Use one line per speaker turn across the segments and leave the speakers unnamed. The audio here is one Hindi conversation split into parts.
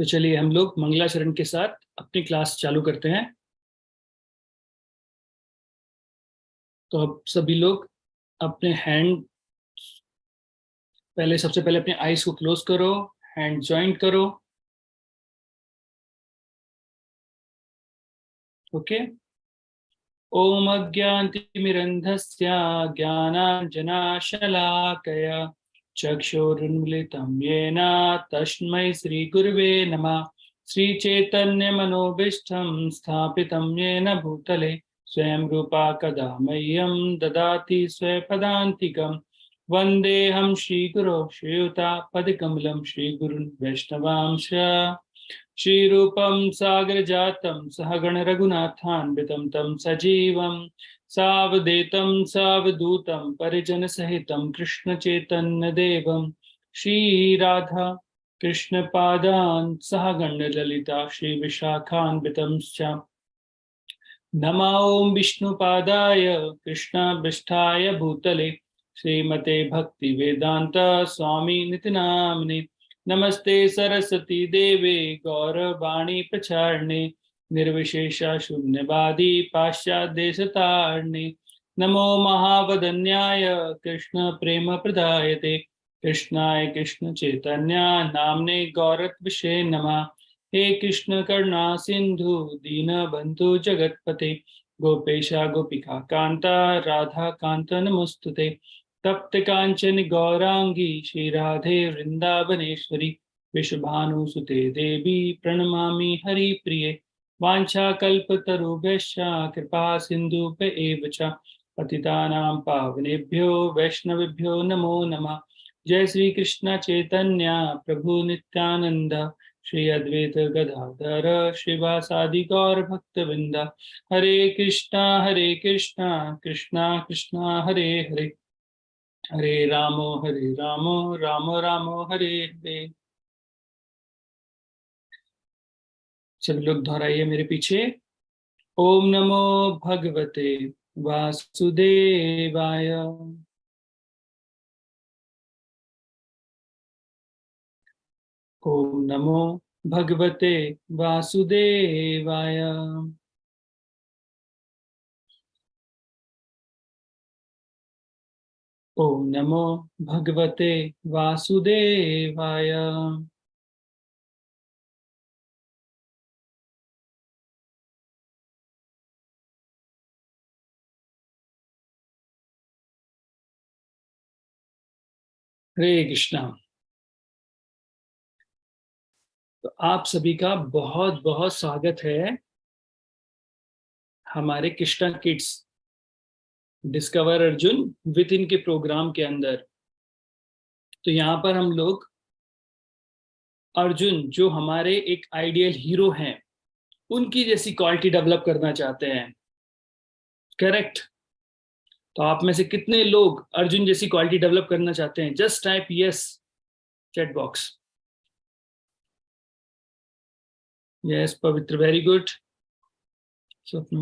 तो चलिए हम लोग मंगलाचरण के साथ अपनी क्लास चालू करते हैं। तो अब सभी लोग अपने हैंड, सबसे पहले अपने आईज को क्लोज करो, हैंड जॉइंट करो। ओके। ओम अज्ञानतिमिरन्धस्य ज्ञानाञ्जनशलाकया चक्षुरुन्मिलितं येन तस्मै श्रीगुरुवे नमः। श्रीचैतन्यमनोभीष्टं स्थापितं येन भूतले स्वयं रूपा कदा मह्यं ददाति स्वपदान्तिकं। वन्देऽहं श्रीगुरो श्रीयुतापदकमलं श्रीगुरुन् वैष्णवांश। श्रीरूपं सागरजातं सहगण रघुनाथान्वितं तं सजीवं सावधूतं सावधूतं परिजनसहितं कृष्णचैतन्यदेवं श्रीराधा कृष्णपादान् सहगण ललिता श्रीविशाखान्वितं च। नमो ॐ विष्णुपादाय कृष्णाभीष्टाय भूतले श्रीमते भक्तिवेदांत स्वामिनिति नामिने। नमस्ते सरस्वती देवे गौरवाणी प्रचारिणे निर्विशेषा शून्यवादी पाश्चात्यदेशतारिणे। नमो महावदन्याय कृष्ण प्रेम प्रदायते कृष्णाय कृष्ण चैतन्य नामने गौरत्विषे नमः। हे कृष्ण करुणा सिंधु दीनबंधु जगतपते गोपेशा गोपिका कांता राधा कांत नमोस्तुते। तप्त कांचन गौरांगी श्री राधे वृंदावनेश्वरी विश्वभानुसुते देवी प्रणमामि हरिप्रिये। वाञ्छाकल्पतरुभ्यश्च कृपा सिन्धुभ्य च पतितानां पावनेभ्यो वैष्णवेभ्यो नमो नमः। जय श्री कृष्ण चैतन्य प्रभु नित्यानंद श्री अद्वैत गदाधर श्रीवासादि गौर भक्तवृंद। हरे कृष्णा कृष्णा कृष्णा हरे हरे हरे रामो रामो रामो हरे हरे। सभी लोग दोहराइए मेरे पीछे। ओम नमो भगवते वासुदेवाय। ओम नमो भगवते वासुदेवाय। ओम नमो भगवते वासुदेवाय। हरे कृष्णा। तो आप सभी का बहुत बहुत स्वागत है हमारे Krishna kids discover Arjun with in के प्रोग्राम के अंदर। तो यहाँ पर हम लोग अर्जुन जो हमारे एक आइडियल हीरो हैं उनकी जैसी क्वालिटी डेवलप करना चाहते हैं। करेक्ट। तो आप में से कितने लोग अर्जुन जैसी क्वालिटी डेवलप करना चाहते हैं? Just type yes chat box. Yes पवित्र, वेरी गुड। स्वप्न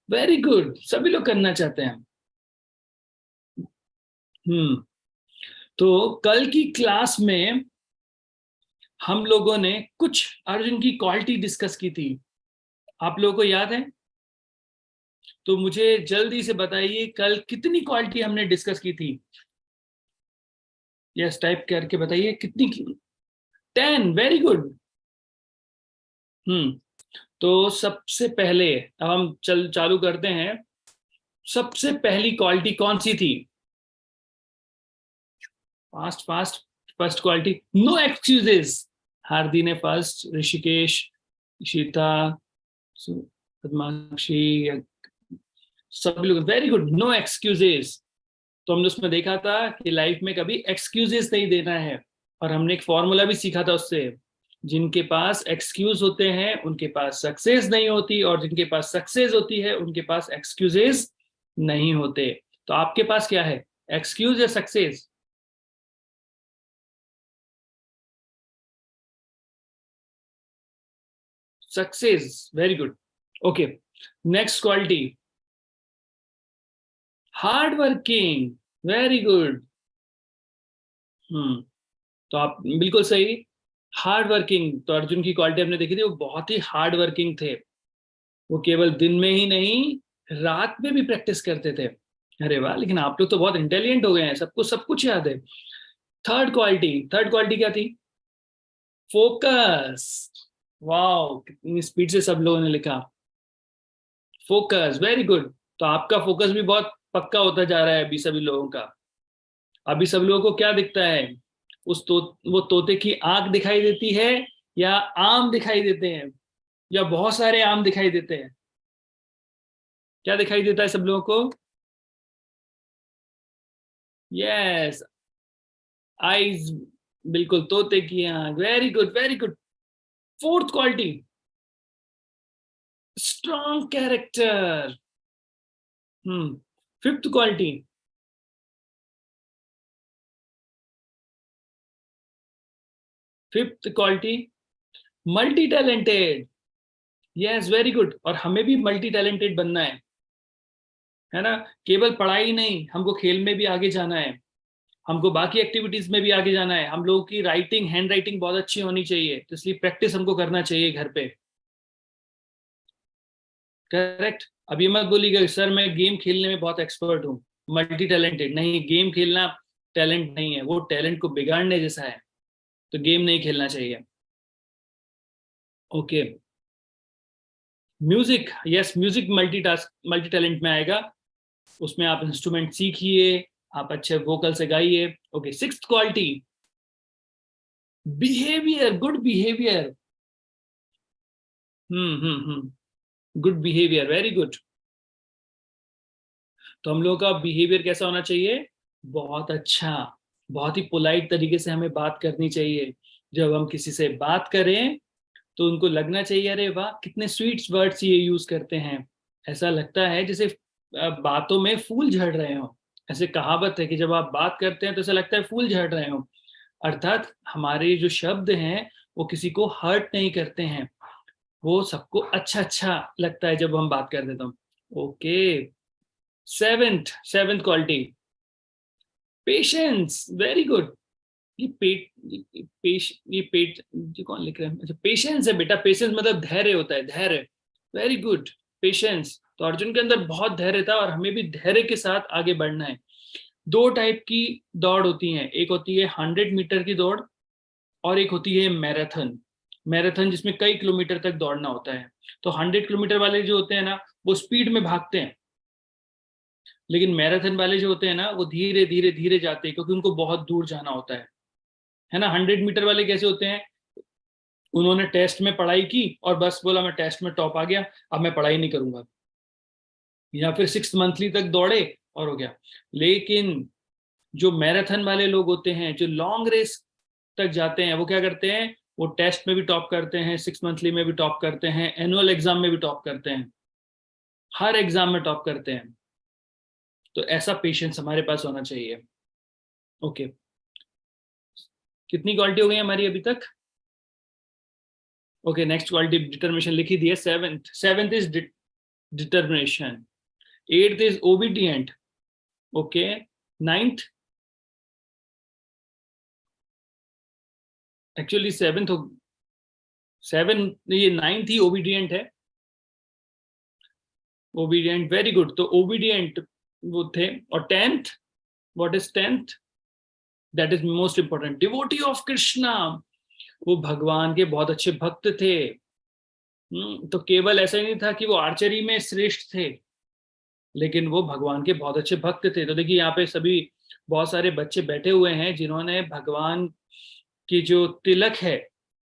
वेरी गुड, सभी लोग करना चाहते हैं। तो कल की क्लास में हम लोगों ने कुछ अर्जुन की क्वालिटी डिस्कस की थी, आप लोगों को याद है? तो मुझे जल्दी से बताइए कल कितनी क्वालिटी हमने डिस्कस की थी। यस टाइप करके बताइए कितनी की। 10, वेरी गुड। तो सबसे पहले अब हम चालू करते हैं। सबसे पहली क्वालिटी कौन सी थी? Fast fast. First quality, no excuses. Hardi ने फर्स्ट, ऋषिकेश, शीता, पद्माक्षी, सभी लोग वेरी गुड, नो एक्सक्यूजेस। तो हमने उसमें देखा था कि लाइफ में कभी एक्सक्यूजेस नहीं देना है, और हमने एक फॉर्मूला भी सीखा था उससे। जिनके पास एक्सक्यूज होते हैं उनके पास सक्सेस नहीं होती, और जिनके पास सक्सेस होती है उनके पास एक्सक्यूजेस नहीं होते। तो आपके पास क्या है, एक्सक्यूज या success? Success, very good. Okay, next quality, hard working, very good. तो आप बिल्कुल सही। हार्ड वर्किंग, तो अर्जुन की क्वालिटी आपने देखी थी, वो बहुत ही हार्ड वर्किंग थे। वो केवल दिन में ही नहीं, रात में भी प्रैक्टिस करते थे। अरे वाह, लेकिन आप लोग तो बहुत इंटेलिजेंट हो गए हैं, सबको सब कुछ याद है। थर्ड क्वालिटी क्या थी? फोकस। वाह, कितनी स्पीड से सब लोगों ने लिखा। Focus, very good. तो आपका फोकस भी बहुत पक्का होता जा रहा है अभी सभी लोगों का। अभी सब लोगों को क्या दिखता है? वो तोते की आंख दिखाई देती है, या आम दिखाई देते हैं, या बहुत सारे आम दिखाई देते हैं? क्या दिखाई देता है सब लोगों को? Yes, eyes. बिल्कुल, तोते की आंख, very good very good. Fourth quality, strong character. Hmm. Fifth quality, fifth quality, multi talented. Yes, very good. और हमें भी मल्टी टैलेंटेड बनना है ना? केवल पढ़ाई नहीं, हमको खेल में भी आगे जाना है, हमको बाकी एक्टिविटीज में भी आगे जाना है। हम लोगों की राइटिंग, हैंड राइटिंग बहुत अच्छी होनी चाहिए, तो इसलिए प्रैक्टिस हमको करना चाहिए घर पे। करेक्ट। अब ये मत बोलिएगा सर मैं गेम खेलने में बहुत एक्सपर्ट हूँ, मल्टी टैलेंटेड नहीं। गेम खेलना टैलेंट नहीं है, वो टैलेंट को बिगाड़ने जैसा है। तो गेम नहीं खेलना चाहिए। Okay. Music, yes, music multi task, multi talent में आएगा। उसमें आप इंस्ट्रूमेंट सीखिए, आप अच्छे वोकल से गाइए। Okay, sixth quality, behaviour, good behaviour. Good behaviour, very good. तो हम लोगों का बिहेवियर कैसा होना चाहिए? बहुत अच्छा। बहुत ही पोलाइट तरीके से हमें बात करनी चाहिए। जब हम किसी से बात करें तो उनको लगना चाहिए अरे वाह कितने स्वीट वर्ड्स ये यूज करते हैं। ऐसा लगता है जैसे बातों में फूल झड़ रहे हो। ऐसे कहावत है कि जब आप बात करते हैं तो ऐसा लगता है फूल झड़ रहे हो। अर्थात हमारे जो शब्द हैं वो किसी को हर्ट नहीं करते हैं, वो सबको अच्छा अच्छा लगता है जब हम बात करते हैं तो। Okay. Seventh quality, patience, very good. ये पेट ये पेश ये पेट ये कौन लिख रहा है? अच्छा, पेशेंस है बेटा। पेशेंस मतलब धैर्य होता है, धैर्य। Very good, patience. तो अर्जुन के अंदर बहुत धैर्य था, और हमें भी धैर्य के साथ आगे बढ़ना है। दो टाइप की दौड़ होती है, एक होती है 100 मीटर की दौड़, और एक होती है मैराथन। मैराथन जिसमें कई किलोमीटर तक दौड़ना होता है। तो 100 किलोमीटर वाले जो होते हैं ना, वो स्पीड में भागते हैं। लेकिन मैराथन वाले जो होते हैं ना, वो धीरे धीरे धीरे जाते हैं, क्योंकि उनको बहुत दूर जाना होता है ना? 100 मीटर वाले कैसे होते हैं? उन्होंने टेस्ट में पढ़ाई की और बस बोला मैं टेस्ट में टॉप आ गया, अब मैं पढ़ाई नहीं करूंगा। या फिर 6 मंथली तक दौड़े और हो गया। लेकिन जो मैराथन वाले लोग होते हैं, जो लॉन्ग रेस तक जाते हैं, वो क्या करते हैं? वो टेस्ट में भी टॉप करते हैं, 6 मंथली में भी टॉप करते हैं, एनुअल एग्जाम में भी टॉप करते हैं, हर एग्जाम में टॉप करते हैं। तो ऐसा पेशेंस हमारे पास होना चाहिए। ओके। कितनी क्वालिटी हो गई हमारी अभी तक? ओके, नेक्स्ट क्वालिटी डिटर्मिनेशन लिखी दी है। Seventh is determination. Eighth is obedient. Okay. Ninth, actually seventh हो, सेवन, ये नाइन्थ ही ओबीडियंट है। Obedient, very good. तो ओबीडियंट वो थे। और tenth, what is tenth? That is most important, devotee of Krishna. वो भगवान के बहुत अच्छे भक्त थे। तो केवल ऐसा ही नहीं था कि वो आर्चरी में श्रेष्ठ थे, लेकिन वो भगवान के बहुत अच्छे भक्त थे। तो देखिए यहाँ पे सभी बहुत सारे बच्चे बैठे हुए हैं जिन्होंने भगवान की जो तिलक है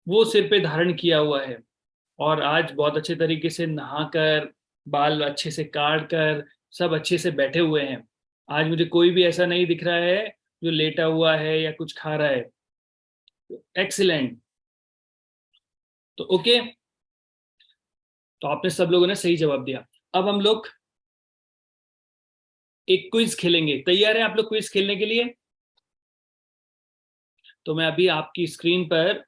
वो सिर पे धारण किया हुआ है, और आज बहुत अच्छे तरीके से नहाकर, बाल अच्छे से काट कर, सब अच्छे से बैठे हुए हैं। आज मुझे कोई भी ऐसा नहीं दिख रहा है जो लेटा हुआ है या कुछ खा रहा है। एक्सीलेंट। तो ओके, तो आपने सब लोगों ने सही जवाब दिया। अब हम लोग एक क्विज खेलेंगे। तैयार है आप लोग क्विज खेलने के लिए? तो मैं अभी आपकी स्क्रीन पर,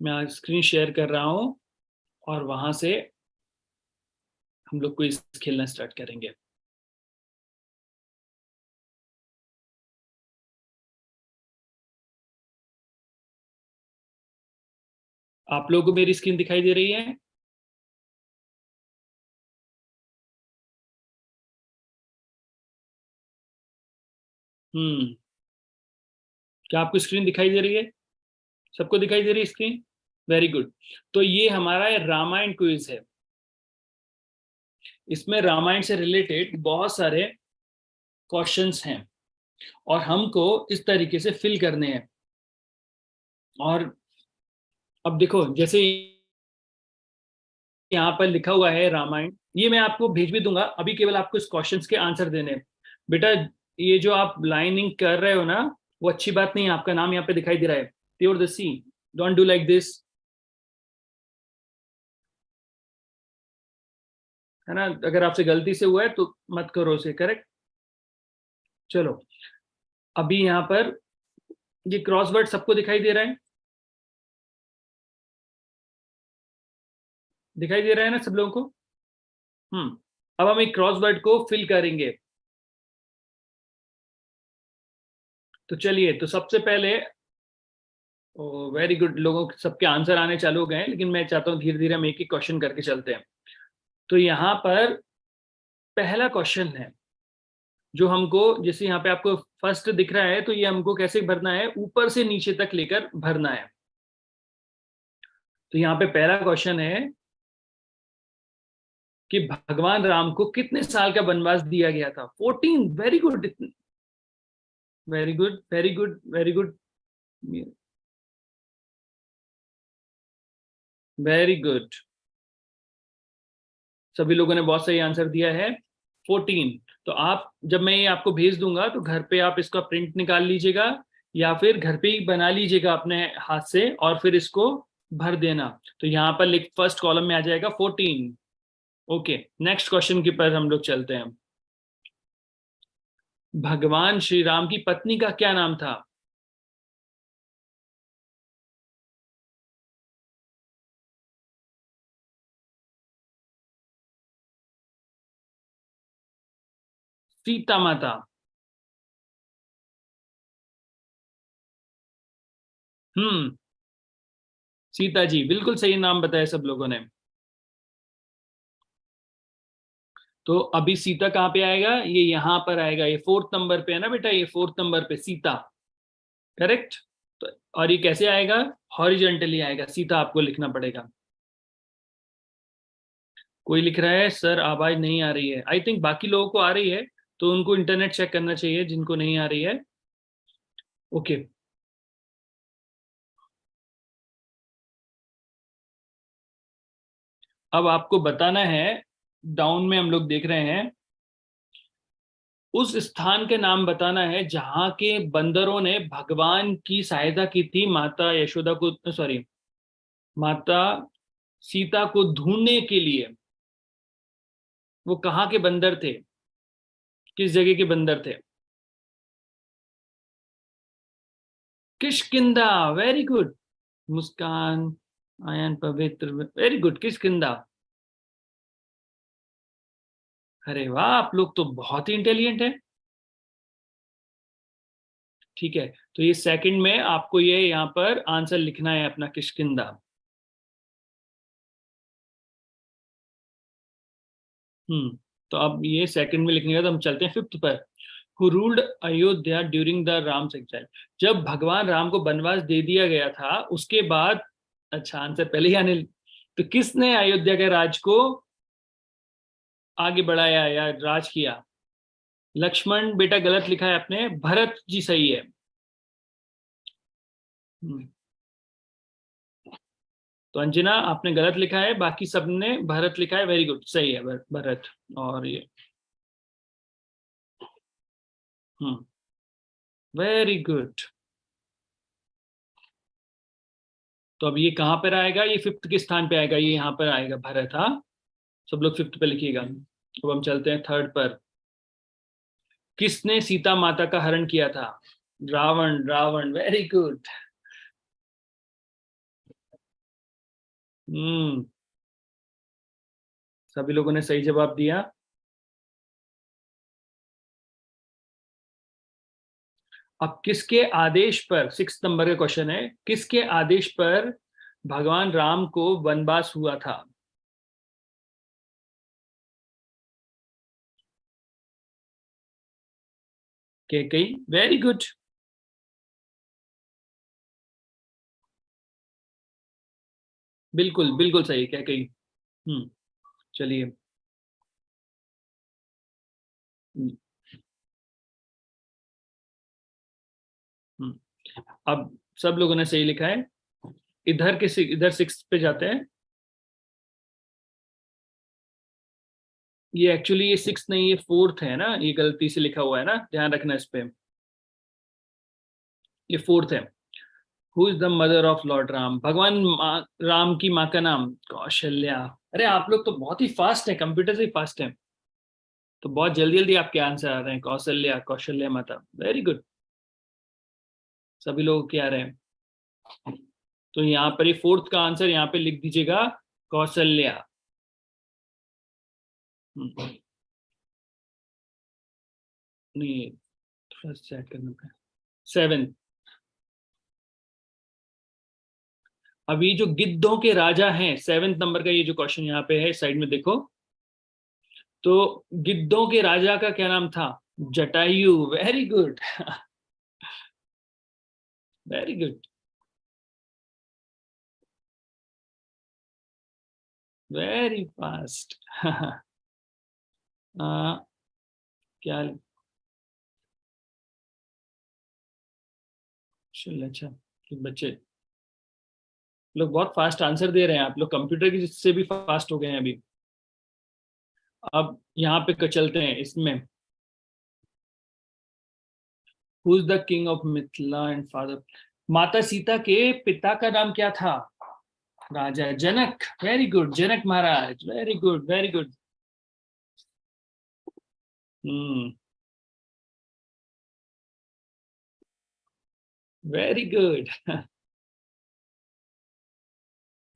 मैं स्क्रीन शेयर कर रहा हूं, और वहां से हम लोग क्विज खेलना स्टार्ट करेंगे। आप लोगों को मेरी स्क्रीन दिखाई दे रही है? हम्म, क्या आपको स्क्रीन दिखाई दे रही है? सबको दिखाई दे रही है स्क्रीन? Very good. तो ये हमारा रामायण क्विज है। इसमें रामायण से रिलेटेड बहुत सारे क्वेश्चंस हैं और हमको इस तरीके से फिल करने हैं। और अब देखो, जैसे यहाँ पर लिखा हुआ है रामायण, ये मैं आपको भेज भी दूंगा। अभी केवल आपको इस क्वेश्चंस के आंसर देने हैं। बेटा, ये जो आप लाइनिंग कर रहे हो ना, वो अच्छी बात नहीं है। आपका नाम यहाँ पे दिखाई दे रहा है, प्योर द सी। डोंट डू लाइक दिस, है ना? अगर आपसे गलती से हुआ है तो मत करो उसे, करेक्ट? चलो, अभी यहाँ पर ये क्रॉसवर्ड सबको दिखाई दे रहा है? दिखाई दे रहा है ना सब लोगों को? अब हम एक क्रॉसवर्ड को फिल करेंगे। तो चलिए, तो सबसे पहले, वेरी गुड, लोगों के सबके आंसर आने चालू हो गए हैं, लेकिन मैं चाहता हूँ धीरे धीरे हम एक एक क्वेश्चन करके चलते हैं। तो यहाँ पर पहला क्वेश्चन है जो हमको, जैसे यहाँ पे आपको फर्स्ट दिख रहा है, तो ये हमको कैसे भरना है, ऊपर से नीचे तक लेकर भरना है। तो यहाँ पे पहला क्वेश्चन है कि भगवान राम को कितने साल का वनवास दिया गया था? 14। Very good, very good, very good, very good, very good. सभी लोगों ने बहुत सही आंसर दिया है, 14। तो आप, जब मैं ये आपको भेज दूंगा तो घर पे आप इसका प्रिंट निकाल लीजिएगा, या फिर घर पे ही बना लीजिएगा अपने हाथ से, और फिर इसको भर देना। तो यहाँ पर लिख, फर्स्ट कॉलम में आ जाएगा 14। ओके, नेक्स्ट क्वेश्चन के पर हम लोग चलते हैं। भगवान श्री राम की पत्नी का क्या नाम था? सीता माता। हम्म, सीता जी, बिल्कुल सही नाम बताया सब लोगों ने। तो अभी सीता कहाँ पे आएगा? ये यहाँ पर आएगा, ये फोर्थ नंबर पे है ना बेटा, ये फोर्थ नंबर पे सीता, करेक्ट? तो और ये कैसे आएगा? हॉरिजेंटली आएगा, सीता आपको लिखना पड़ेगा। कोई लिख रहा है सर आवाज नहीं आ रही है। आई थिंक बाकी लोगों को आ रही है, तो उनको इंटरनेट चेक करना चाहिए जिनको नहीं आ रही है। ओके, अब आपको बताना है, डाउन में हम लोग देख रहे हैं, उस स्थान के नाम बताना है जहां के बंदरों ने भगवान की सहायता की थी, माता यशोदा को, सॉरी, माता सीता को ढूंढने के लिए। वो कहाँ के बंदर थे? किस जगह के बंदर थे? Kishkindha, very good. Muskan, Ayan, Pavitra, very good, Kishkindha. अरे वाह, आप लोग तो बहुत ही इंटेलिजेंट है। ठीक है, तो ये सेकंड में आपको ये यहाँ पर आंसर लिखना है अपना, किष्किंधा। तो अब ये सेकंड में लिखने का, तो हम चलते हैं फिफ्थ पर। Who ruled Ayodhya during the Ram's exile? जब भगवान राम को वनवास दे दिया गया था उसके बाद, अच्छा आंसर पहले ही आने, तो किसने अयोध्या के राज को आगे बढ़ाया या राज किया? लक्ष्मण बेटा गलत लिखा है आपने, भरत जी सही है। हम्म, तो अंजना आपने गलत लिखा है, बाकी सबने भरत लिखा है, वेरी गुड, सही है, भरत। और ये, हम्म, वेरी गुड। तो अब ये कहाँ पर आएगा? ये फिफ्थ के स्थान पे आएगा, ये यहाँ पर आएगा, भरत। हाँ, सब लोग फिफ्थ पे लिखिएगा। अब हम चलते हैं थर्ड पर। किसने सीता माता का हरण किया था? Ravana, Ravana, very good. Hmm, सभी लोगों ने सही जवाब दिया। अब किसके आदेश पर, सिक्स नंबर का क्वेश्चन है, किसके आदेश पर भगवान राम को वनवास हुआ था। Kaikeyi, very good. बिल्कुल बिल्कुल सही, कैकेयी। चलिए। हम्म, हम्म। अब सब लोगों ने सही लिखा है। इधर सिक्स पे जाते हैं। ये एक्चुअली ये सिक्स नहीं, ये फोर्थ है ना, ये गलती से लिखा हुआ है ना, ध्यान रखना इस पे। ये फोर्थ है। Who is the mother of Lord Ram? Ram की माँ का नाम कौशल्या। अरे आप लोग तो बहुत ही फास्ट है, कंप्यूटर से ही फास्ट है। तो बहुत जल्दी जल्दी आपके आंसर आ रहे हैं। कौशल्या, कौशल्या माता, वेरी गुड। सभी लोग क्या आ रहे हैं? तो यहाँ पर ये फोर्थ का आंसर यहाँ पे लिख दीजिएगा, कौशल्या। नहीं, थोड़ा सेट करना पड़ेगा। सेवन। अभी जो गिद्धों के राजा हैं, सेवेंथ नंबर का ये जो क्वेश्चन यहाँ पे है, साइड में देखो। तो गिद्धों के राजा का क्या नाम था? Jatayu, very good. Very good, very fast. क्या? चल, अच्छा कि बच्चे लोग बहुत फास्ट आंसर दे रहे हैं। आप लोग कंप्यूटर की से भी फास्ट हो गए हैं अभी। अब यहाँ पे चलते हैं इसमें। Who is the king of Mithila and father? माता सीता के पिता का नाम क्या था? राजा जनक, वेरी गुड, जनक महाराज, वेरी गुड, वेरी गुड। हम्म, वेरी गुड।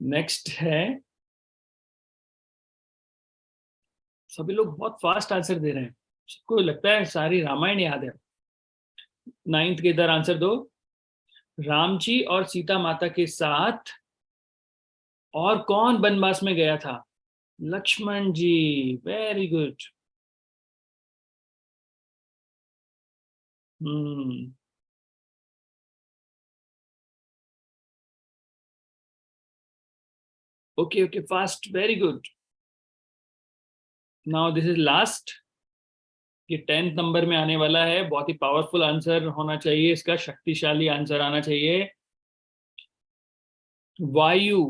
नेक्स्ट है। सभी लोग बहुत फास्ट आंसर दे रहे हैं। सबको लगता है सारी रामायण याद है। नाइन्थ के इधर आंसर दो। राम जी और सीता माता के साथ और कौन वनवास में गया था? Lakshman ji, very good. Hmm, okay okay, fast, very good. Now this is last. ये 10th नंबर में आने वाला है। बहुत ही पावरफुल आंसर होना चाहिए इसका, शक्तिशाली आंसर आना चाहिए। वायु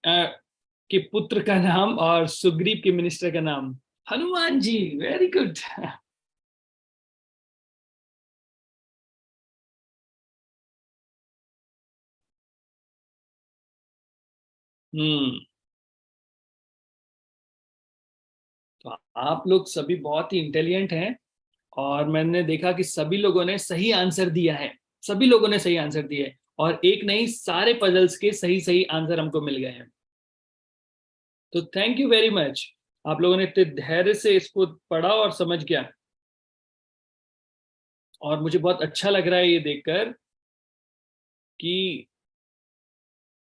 के पुत्र का नाम और सुग्रीव के मिनिस्टर का नाम? Hanuman ji, very good. हम्म। तो आप लोग सभी बहुत ही इंटेलिजेंट हैं। और मैंने देखा कि सभी लोगों ने सही आंसर दिया है। सभी लोगों ने सही आंसर दिया है, और एक नहीं, सारे पजल्स के सही सही आंसर हमको मिल गए हैं। तो थैंक यू वेरी मच। आप लोगों ने इतने धैर्य से इसको पढ़ा और समझ गया। और मुझे बहुत अच्छा लग रहा है ये देखकर कि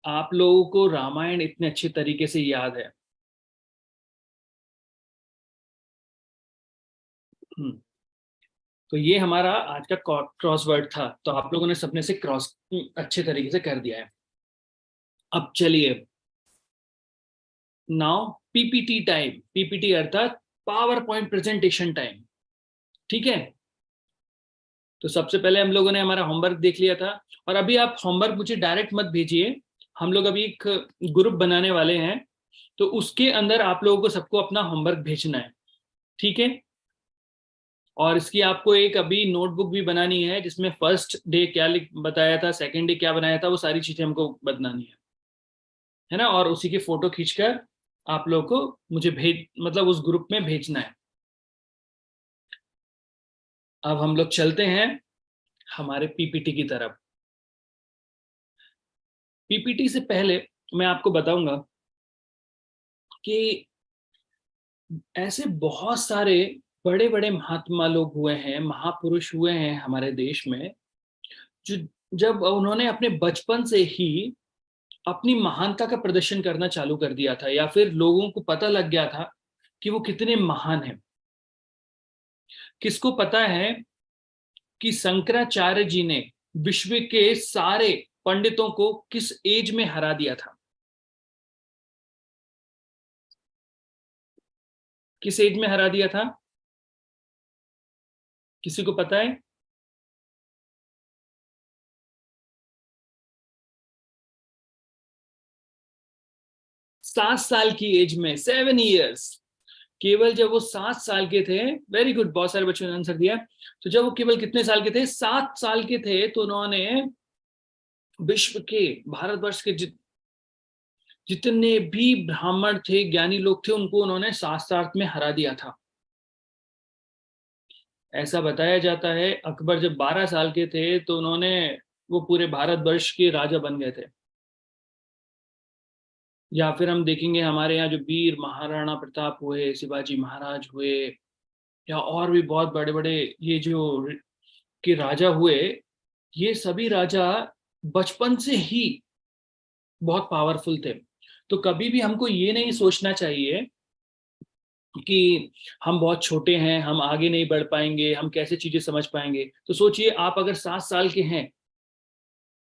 आप लोगों को रामायण इतने अच्छे तरीके से याद है। हम्म, तो ये हमारा आज का क्रॉसवर्ड था। तो आप लोगों ने सबने से क्रॉस अच्छे तरीके से कर दिया है। अब चलिए, नाउ पीपीटी टाइम। पीपीटी अर्थात पावर पॉइंट प्रेजेंटेशन टाइम। ठीक है। तो सबसे पहले हम लोगों ने हमारा होमवर्क देख लिया था। और अभी आप होमवर्क मुझे डायरेक्ट मत भेजिए। हम लोग अभी एक ग्रुप बनाने वाले हैं। तो उसके अंदर आप लोगों को सबको अपना होमवर्क भेजना है। ठीक है। और इसकी आपको एक अभी नोटबुक भी बनानी है, जिसमें फर्स्ट डे क्या लिख बताया था, सेकंड डे क्या बनाया था, वो सारी चीजें हमको बनानी है ना। और उसी की फोटो खींचकर आप लोगों को मुझे भेज, मतलब उस ग्रुप में भेजना है। अब हम लोग चलते हैं हमारे पीपीटी की तरफ। पीपीटी से पहले मैं आपको बताऊंगा कि ऐसे बहुत सारे बड़े बड़े महात्मा लोग हुए हैं, महापुरुष हुए हैं हमारे देश में, जो जब उन्होंने अपने बचपन से ही अपनी महानता का प्रदर्शन करना चालू कर दिया था, या फिर लोगों को पता लग गया था कि वो कितने महान हैं। किसको पता है कि शंकराचार्य जी ने विश्व के सारे पंडितों को किस एज में हरा दिया था? किस एज में हरा दिया था? किसी को पता है? 7 साल की एज में, 7 years। केवल जब वो 7 साल के थे, वेरी गुड, बहुत सारे बच्चों ने आंसर दिया। तो जब वो केवल कितने साल के थे? 7 साल के थे, तो उन्होंने विश्व के, भारतवर्ष के जितने भी ब्राह्मण थे, ज्ञानी लोग थे, उनको उन्होंने 7 साल में हरा दिया था। ऐसा बताया जाता है अकबर जब 12 साल के थे तो उन्होंने, वो पूरे भारतवर्ष के राजा बन गए थे। या फिर हम देखेंगे हमारे यहाँ जो वीर महाराणा प्रताप हुए, शिवाजी महाराज हुए, या और भी बहुत बड़े बड़े ये जो के राजा हुए, ये सभी राजा बचपन से ही बहुत पावरफुल थे। तो कभी भी हमको ये नहीं सोचना चाहिए कि हम बहुत छोटे हैं, हम आगे नहीं बढ़ पाएंगे, हम कैसे चीजें समझ पाएंगे। तो सोचिए, आप अगर 7 साल के हैं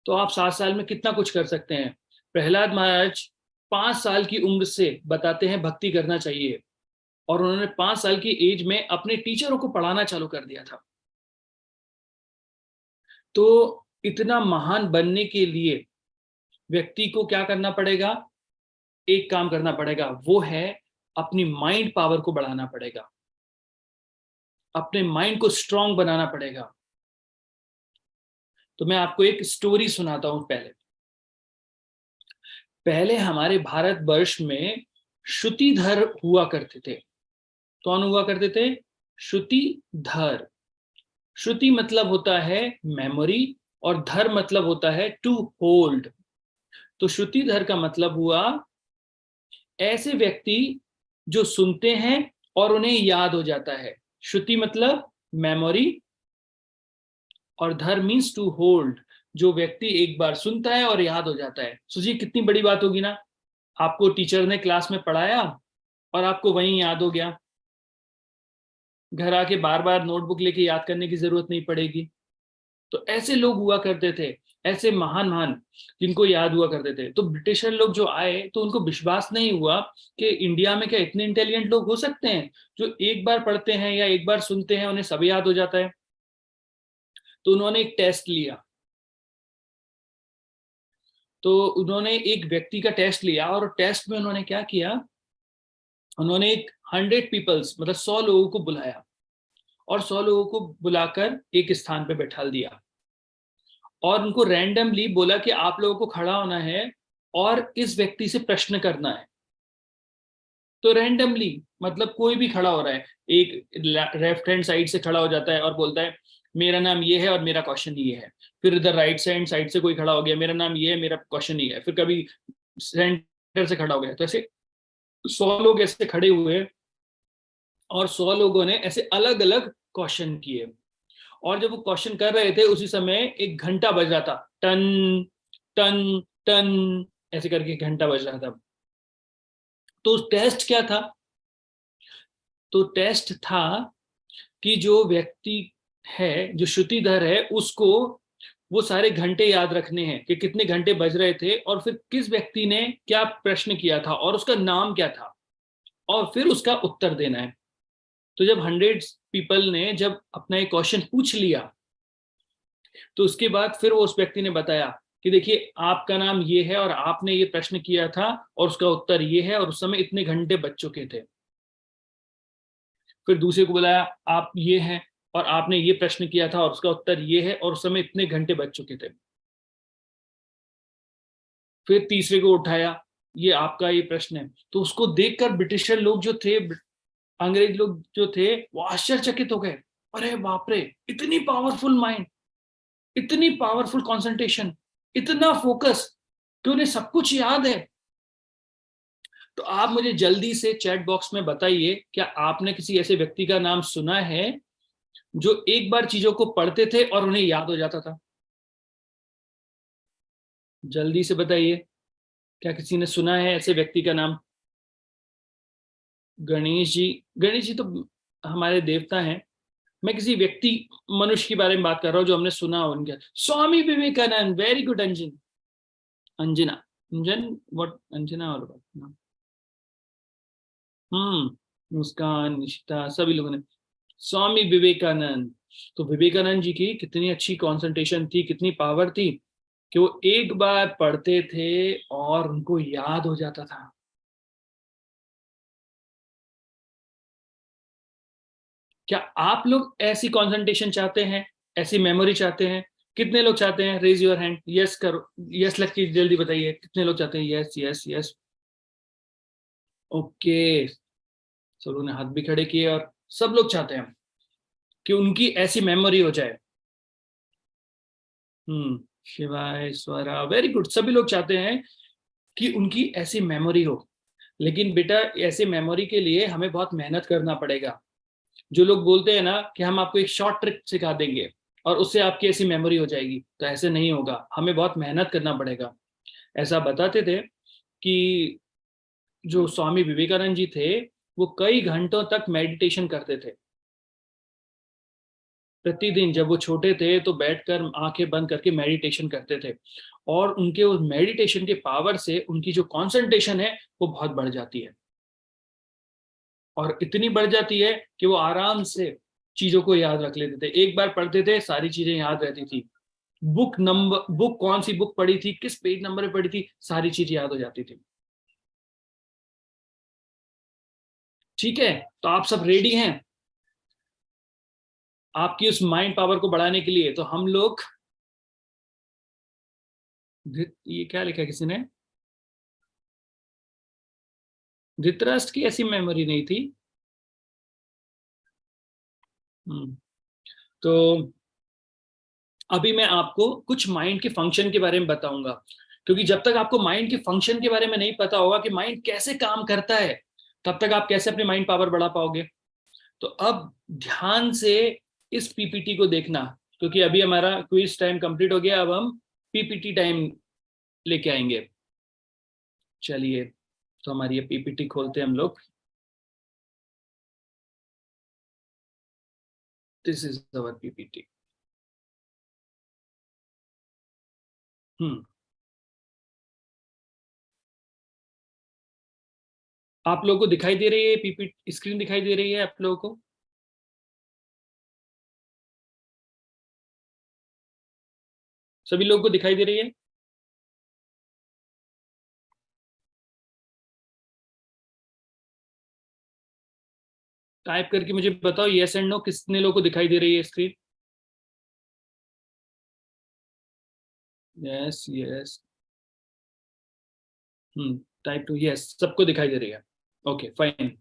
तो आप 7 साल में कितना कुछ कर सकते हैं। प्रहलाद महाराज 5 साल की उम्र से बताते हैं भक्ति करना चाहिए, और उन्होंने 5 साल की एज में अपने टीचरों को पढ़ाना चालू कर दिया था। तो इतना महान बनने के लिए व्यक्ति को क्या करना पड़ेगा? एक काम करना पड़ेगा, वो है अपनी माइंड पावर को बढ़ाना पड़ेगा, अपने माइंड को स्ट्रांग बनाना पड़ेगा। तो मैं आपको एक स्टोरी सुनाता हूं। पहले पहले हमारे भारतवर्ष में श्रुतिधर हुआ करते थे। कौन हुआ करते थे? श्रुतिधर। श्रुति मतलब होता है मेमोरी, और धर मतलब होता है टू होल्ड। तो श्रुतिधर का मतलब हुआ ऐसे व्यक्ति जो सुनते हैं और उन्हें याद हो जाता है। श्रुति मतलब मेमोरी, और धर मीन्स टू होल्ड, जो व्यक्ति एक बार सुनता है और याद हो जाता है। सोचिए कितनी बड़ी बात होगी ना, आपको टीचर ने क्लास में पढ़ाया और आपको वहीं याद हो गया, घर आके बार बार नोटबुक लेके याद करने की जरूरत नहीं पड़ेगी। तो ऐसे लोग हुआ करते थे, ऐसे महान महान, जिनको याद हुआ करते थे। तो ब्रिटिशर लोग जो आए तो उनको विश्वास नहीं हुआ कि इंडिया में क्या इतने इंटेलिजेंट लोग हो सकते हैं जो एक बार पढ़ते हैं या एक बार सुनते हैं उन्हें सब याद हो जाता है। तो उन्होंने एक टेस्ट लिया। तो उन्होंने एक व्यक्ति का टेस्ट लिया, और टेस्ट में उन्होंने क्या किया, उन्होंने एक 100 पीपल्स मतलब 100 लोगों को बुलाया, और 100 लोगों को बुलाकर एक स्थान पे बैठा दिया, और उनको रैंडमली बोला कि आप लोगों को खड़ा होना है और इस व्यक्ति से प्रश्न करना है। तो रैंडमली मतलब कोई भी खड़ा हो रहा है, एक लेफ्ट हैंड साइड से खड़ा हो जाता है और बोलता है मेरा नाम ये है और मेरा क्वेश्चन ये है। फिर इधर राइट साइड साइड से कोई खड़ा हो गया, मेरा नाम ये है, मेरा क्वेश्चन ये है। फिर कभी सेंटर से खड़ा हो गया। तो ऐसे 100 लोग ऐसे खड़े हुए, और 100 लोगों ने ऐसे अलग अलग क्वेश्चन किए। और जब वो क्वेश्चन कर रहे थे उसी समय एक घंटा बज रहा था, टन टन टन, ऐसे करके घंटा बज रहा था। तो टेस्ट क्या था? तो टेस्ट था कि जो व्यक्ति है, जो श्रुतिधर है, उसको वो सारे घंटे याद रखने हैं कि कितने घंटे बज रहे थे, और फिर किस व्यक्ति ने क्या प्रश्न किया था और उसका नाम क्या था, और फिर उसका उत्तर देना है। तो जब 100 पीपल ने जब अपना एक क्वेश्चन पूछ लिया, तो उसके बाद फिर वो उस व्यक्ति ने बताया कि देखिए आपका नाम ये है और आपने ये प्रश्न किया था और उसका उत्तर ये है, और उस समय इतने घंटे बज चुके थे। फिर दूसरे को बुलाया, आप ये हैं और आपने ये प्रश्न किया था और उसका उत्तर ये है, और उस समय इतने घंटे बज चुके थे। फिर तीसरे को उठाया, ये आपका ये प्रश्न है। तो उसको देखकर ब्रिटिशर लोग जो थे, अंग्रेज लोग जो थे, वो आश्चर्यचकित हो गए। अरे बाप रे, इतनी पावरफुल माइंड, इतनी पावरफुल कंसंट्रेशन, इतना फोकस कि उन्हें सब कुछ याद है। तो आप मुझे जल्दी से चैट बॉक्स में बताइए, क्या आपने किसी ऐसे व्यक्ति का नाम सुना है जो एक बार चीजों को पढ़ते थे और उन्हें याद हो जाता था? जल्दी से बताइए। क्या किसी ने सुना है ऐसे व्यक्ति का नाम? गणेश जी। गणेश जी तो हमारे देवता हैं। मैं किसी व्यक्ति, मनुष्य के बारे में बात कर रहा हूँ जो हमने सुना हो उनके। Swami Vivekananda, very good. Anjana, Anjan, what, Anjana और what? मुस्कान, निशिता, सभी लोगों ने। स्वामी विवेकानंद। तो विवेकानंद जी की कितनी अच्छी कंसंट्रेशन थी, कितनी पावर थी कि वो एक बार पढ़ते थे और उनको याद हो जाता था। क्या आप लोग ऐसी कंसंट्रेशन चाहते हैं, ऐसी मेमोरी चाहते हैं? कितने लोग चाहते हैं? रेज योर हैंड, यस करो, यस लग के जल्दी बताइए कितने लोग चाहते हैं। Yes yes yes, okay. सब लोगों ने हाथ भी खड़े किए और सब लोग चाहते हैं कि उनकी ऐसी मेमोरी हो जाए। शिवाय स्वरा, वेरी गुड। सभी लोग चाहते हैं कि उनकी ऐसी मेमोरी हो। लेकिन बेटा, ऐसी मेमोरी के लिए हमें बहुत मेहनत करना पड़ेगा। जो लोग बोलते हैं ना कि हम आपको एक शॉर्ट ट्रिक सिखा देंगे और उससे आपकी ऐसी मेमोरी हो जाएगी, तो ऐसे नहीं होगा, हमें बहुत मेहनत करना पड़ेगा। ऐसा बताते थे कि जो स्वामी विवेकानंद जी थे, वो कई घंटों तक मेडिटेशन करते थे प्रतिदिन। जब वो छोटे थे तो बैठकर आंखें बंद करके मेडिटेशन करते थे, और उनके उस मेडिटेशन के पावर से उनकी जो कंसंट्रेशन है वो बहुत बढ़ जाती है। और इतनी बढ़ जाती है कि वो आराम से चीजों को याद रख लेते थे। एक बार पढ़ते थे, सारी चीजें याद रहती थी। बुक कौन सी बुक पढ़ी थी, किस पेज नंबर पे पढ़ी थी, सारी चीज याद हो जाती थी। ठीक है, तो आप सब रेडी हैं आपकी उस माइंड पावर को बढ़ाने के लिए? तो हम लोग, ये क्या लिखा है किसी ने? धृतराष्ट्र की ऐसी मेमोरी नहीं थी। हम्म, तो अभी मैं आपको कुछ माइंड के फंक्शन के बारे में बताऊंगा, क्योंकि जब तक आपको माइंड के फंक्शन के बारे में नहीं पता होगा कि माइंड कैसे काम करता है, तब तक आप कैसे अपनी माइंड पावर बढ़ा पाओगे। तो अब ध्यान से इस पीपीटी को देखना, क्योंकि अभी हमारा क्विज टाइम कंप्लीट हो गया। अब हम पीपीटी टाइम लेके आएंगे। चलिए, तो हमारी ये पीपीटी खोलते हैं हम लोग। This is our PPT. Hmm आप लोगों को दिखाई दे रही है पीपीटी स्क्रीन? दिखाई दे रही है आप लोगों को? सभी लोगों को दिखाई दे रही है? टाइप करके मुझे बताओ यस एंड नो, कितने लोगों को दिखाई दे रही है screen? Yes yes. Type two yes, सबको दिखाई दे रही है। Okay fine.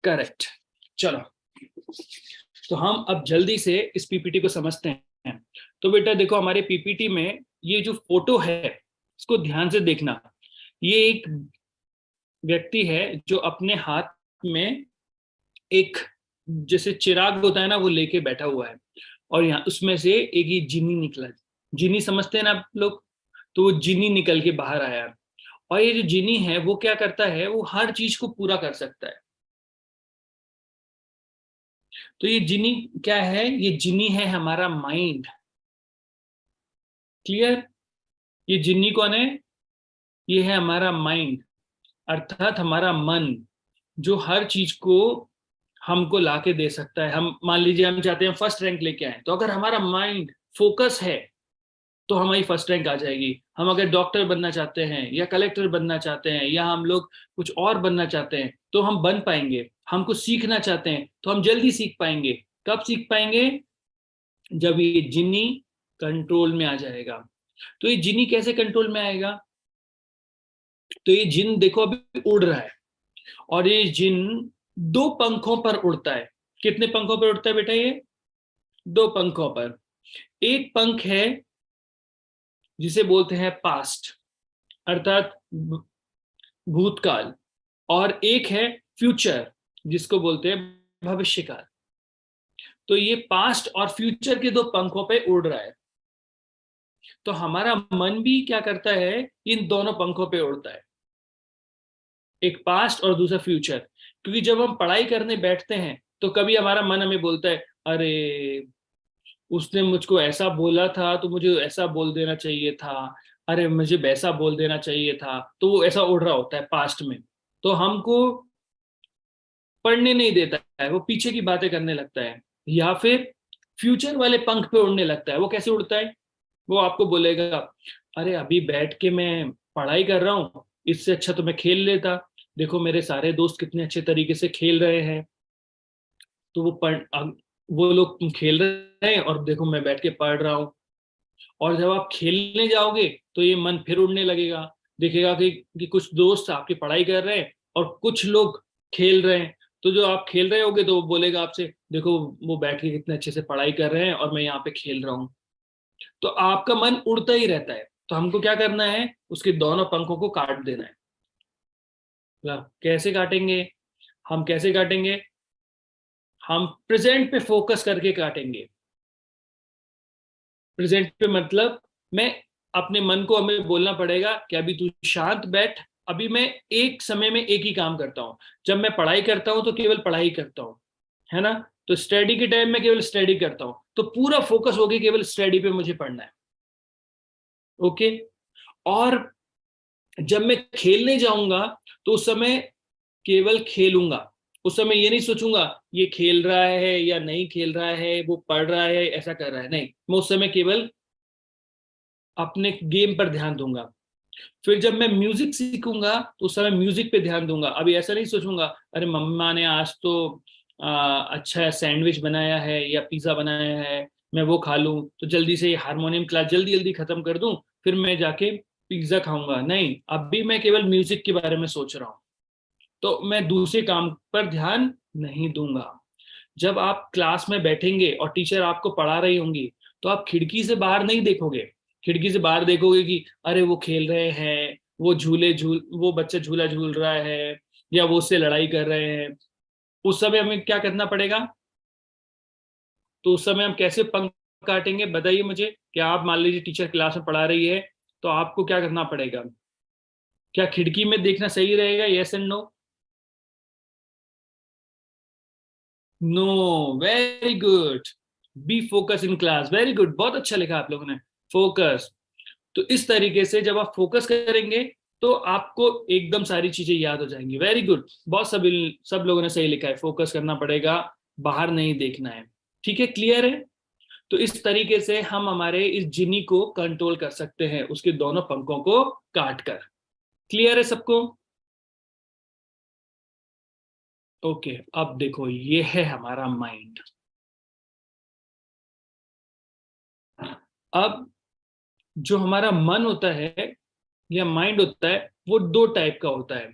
करेक्ट। चलो, तो हम अब जल्दी से इस पीपीटी को समझते हैं। तो बेटा देखो, हमारे पीपीटी में ये जो फोटो है, इसको ध्यान से देखना। ये एक व्यक्ति है जो अपने हाथ में एक, जैसे चिराग होता है ना, वो लेके बैठा हुआ है। और यहाँ उसमें से एक ही जिनी निकला। जिनी समझते हैं ना आप लोग? तो वो जिनी निकल के बाहर आया। और ये जो जिनी है वो क्या करता है, वो हर चीज को पूरा कर सकता है। तो ये जिनी क्या है? ये जिनी है हमारा माइंड। क्लियर? ये जिन्नी कौन है? ये है हमारा माइंड, अर्थात हमारा मन, जो हर चीज को हमको लाके दे सकता है। हम मान लीजिए हम चाहते हैं फर्स्ट रैंक लेके आए, तो अगर हमारा माइंड फोकस है तो हमारी फर्स्ट रैंक आ जाएगी। हम अगर डॉक्टर बनना चाहते हैं या कलेक्टर बनना चाहते हैं या हम लोग कुछ और बनना चाहते हैं तो हम बन पाएंगे। हमको सीखना चाहते हैं तो हम जल्दी सीख पाएंगे। कब सीख पाएंगे? जब ये जिन्नी कंट्रोल में आ जाएगा। तो ये जिन्नी कैसे कंट्रोल में आएगा? तो ये जिन देखो अभी उड़ रहा है, और ये जिन दो पंखों पर उड़ता है। कितने पंखों पर उड़ता है बेटा ये? दो पंखों पर। एक पंख है जिसे बोलते हैं पास्ट, अर्थात भूतकाल, और एक है फ्यूचर जिसको बोलते हैं भविष्य काल। तो ये पास्ट और फ्यूचर के दो पंखों पे उड़ रहा है। तो हमारा मन भी क्या करता है, इन दोनों पंखों पे उड़ता है, एक पास्ट और दूसरा फ्यूचर। क्योंकि जब हम पढ़ाई करने बैठते हैं तो कभी हमारा मन हमें बोलता है, अरे उसने मुझको ऐसा बोला था तो मुझे ऐसा बोल देना चाहिए था, अरे मुझे वैसा बोल देना चाहिए था, तो वो ऐसा उड़ रहा होता है पास्ट में। तो हमको पढ़ने नहीं देता है, वो पीछे की बातें करने लगता है, या फिर फ्यूचर वाले पंख पे उड़ने लगता है। वो कैसे उड़ता है, वो आपको बोलेगा, अरे अभी बैठ के मैं पढ़ाई कर रहा हूँ, इससे अच्छा तो मैं खेल लेता, देखो मेरे सारे दोस्त कितने अच्छे तरीके से खेल रहे हैं, तो वो लोग खेल रहे हैं और देखो मैं बैठ के पढ़ रहा हूँ। और जब आप खेलने जाओगे तो ये मन फिर उड़ने लगेगा, देखेगा कि कुछ दोस्त आपकी पढ़ाई कर रहे हैं और कुछ लोग खेल रहे हैं, तो जो आप खेल रहे होगे तो वो बोलेगा आपसे, देखो वो बैठ के कितने अच्छे से पढ़ाई कर रहे हैं और मैं यहाँ पे खेल रहा हूँ। तो आपका मन उड़ता ही रहता है। तो हमको क्या करना है, उसके दोनों पंखों को काट देना है। मतलब कैसे काटेंगे, हम कैसे काटेंगे, हम प्रेजेंट पे फोकस करके काटेंगे। प्रेजेंट पे मतलब मैं अपने मन को हमें बोलना पड़ेगा कि अभी तू शांत बैठ, अभी मैं एक समय में एक ही काम करता हूँ। जब मैं पढ़ाई करता हूँ तो केवल पढ़ाई करता हूँ, है ना। तो स्टडी के टाइम में केवल स्टडी करता हूँ, तो पूरा फोकस होके केवल स्टडी पे मुझे पढ़ना है। ओके। और जब मैं खेलने जाऊंगा तो उस समय केवल खेलूंगा, उस समय ये नहीं सोचूंगा ये खेल रहा है या नहीं खेल रहा है, वो पढ़ रहा है ऐसा कर रहा है, नहीं, मैं उस समय केवल अपने गेम पर ध्यान दूंगा। फिर जब मैं म्यूजिक सीखूंगा तो उस समय म्यूजिक पे ध्यान दूंगा, अभी ऐसा नहीं सोचूंगा अरे मम्मा ने आज तो अच्छा सैंडविच बनाया है या पिज्जा बनाया है, मैं वो खा लूं तो जल्दी से हारमोनियम क्लास जल्दी जल्दी खत्म कर दूं, फिर मैं जाके पिज्जा खाऊंगा। नहीं, अभी मैं केवल म्यूजिक के बारे में सोच रहा हूँ, तो मैं दूसरे काम पर ध्यान नहीं दूंगा। जब आप क्लास में बैठेंगे और टीचर आपको पढ़ा रही होंगी तो आप खिड़की से बाहर नहीं देखोगे, खिड़की से बाहर देखोगे कि अरे वो खेल रहे हैं, वो बच्चा झूला झूल रहा है, या वो उससे लड़ाई कर रहे हैं। उस समय हमें क्या करना पड़ेगा, तो उस समय हम कैसे पंख काटेंगे बताइए मुझे। क्या आप मान लीजिए टीचर क्लास में पढ़ा रही है, तो आपको क्या करना पड़ेगा, क्या खिड़की में देखना सही रहेगा, yes and no. No, very good, be focus in class, very good, बहुत अच्छा लिखा आप लोगों ने, फोकस। तो इस तरीके से जब आप फोकस करेंगे तो आपको एकदम सारी चीजें याद हो जाएंगी, वेरी गुड, बहुत सब लोगों ने सही लिखा है, फोकस करना पड़ेगा, बाहर नहीं देखना है। ठीक है, क्लियर है। तो इस तरीके से हम हमारे इस जिनी को कंट्रोल कर सकते हैं, उसके दोनों पंखों को काट कर। क्लियर है सबको। ओके, अब देखो ये है हमारा माइंड। अब जो हमारा मन होता है या माइंड होता है वो दो टाइप का होता है,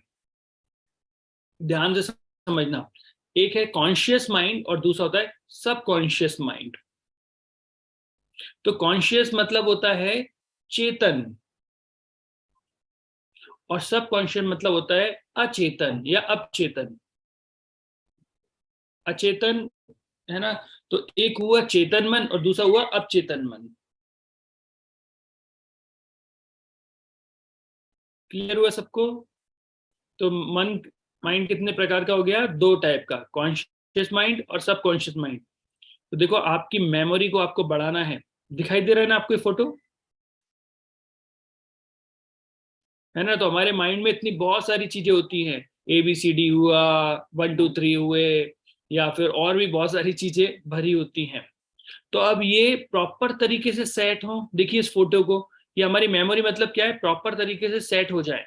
ध्यान से समझना। एक है कॉन्शियस माइंड और दूसरा होता है सबकॉन्शियस माइंड। तो कॉन्शियस मतलब होता है चेतन, और सबकॉन्शियस मतलब होता है अचेतन या अपचेतन, अचेतन, है ना। तो एक हुआ चेतन मन और दूसरा हुआ अपचेतन मन। क्लियर हुआ सबको। तो मन, माइंड कितने प्रकार का हो गया, दो टाइप का, कॉन्शियस माइंड और सबकॉन्शियस माइंड। तो देखो आपकी मेमोरी को आपको बढ़ाना है, दिखाई दे रहा है ना आपको ये फोटो, है ना। तो हमारे माइंड में इतनी बहुत सारी चीजें होती हैं, ABCD हुआ, 1 2 3 हुए, या फिर और भी बहुत सारी चीजें भरी होती हैं। तो अब ये प्रॉपर तरीके से सेट हो, देखिए इस फोटो को, ये हमारी मेमोरी मतलब क्या है, प्रॉपर तरीके से सेट हो जाए।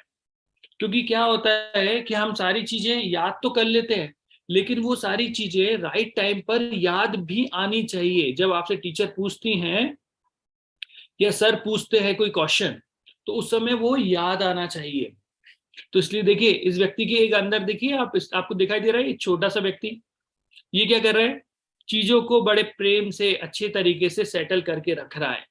क्योंकि क्या होता है कि हम सारी चीजें याद तो कर लेते हैं, लेकिन वो सारी चीजें राइट टाइम पर याद भी आनी चाहिए। जब आपसे टीचर पूछती हैं या सर पूछते हैं कोई क्वेश्चन, तो उस समय वो याद आना चाहिए। तो इसलिए देखिए इस व्यक्ति के एक अंदर देखिए, आपको दिखाई दे रहा है एक छोटा सा व्यक्ति, ये क्या कर रहा है, चीजों को बड़े प्रेम से अच्छे तरीके से सेटल करके रख रहा है।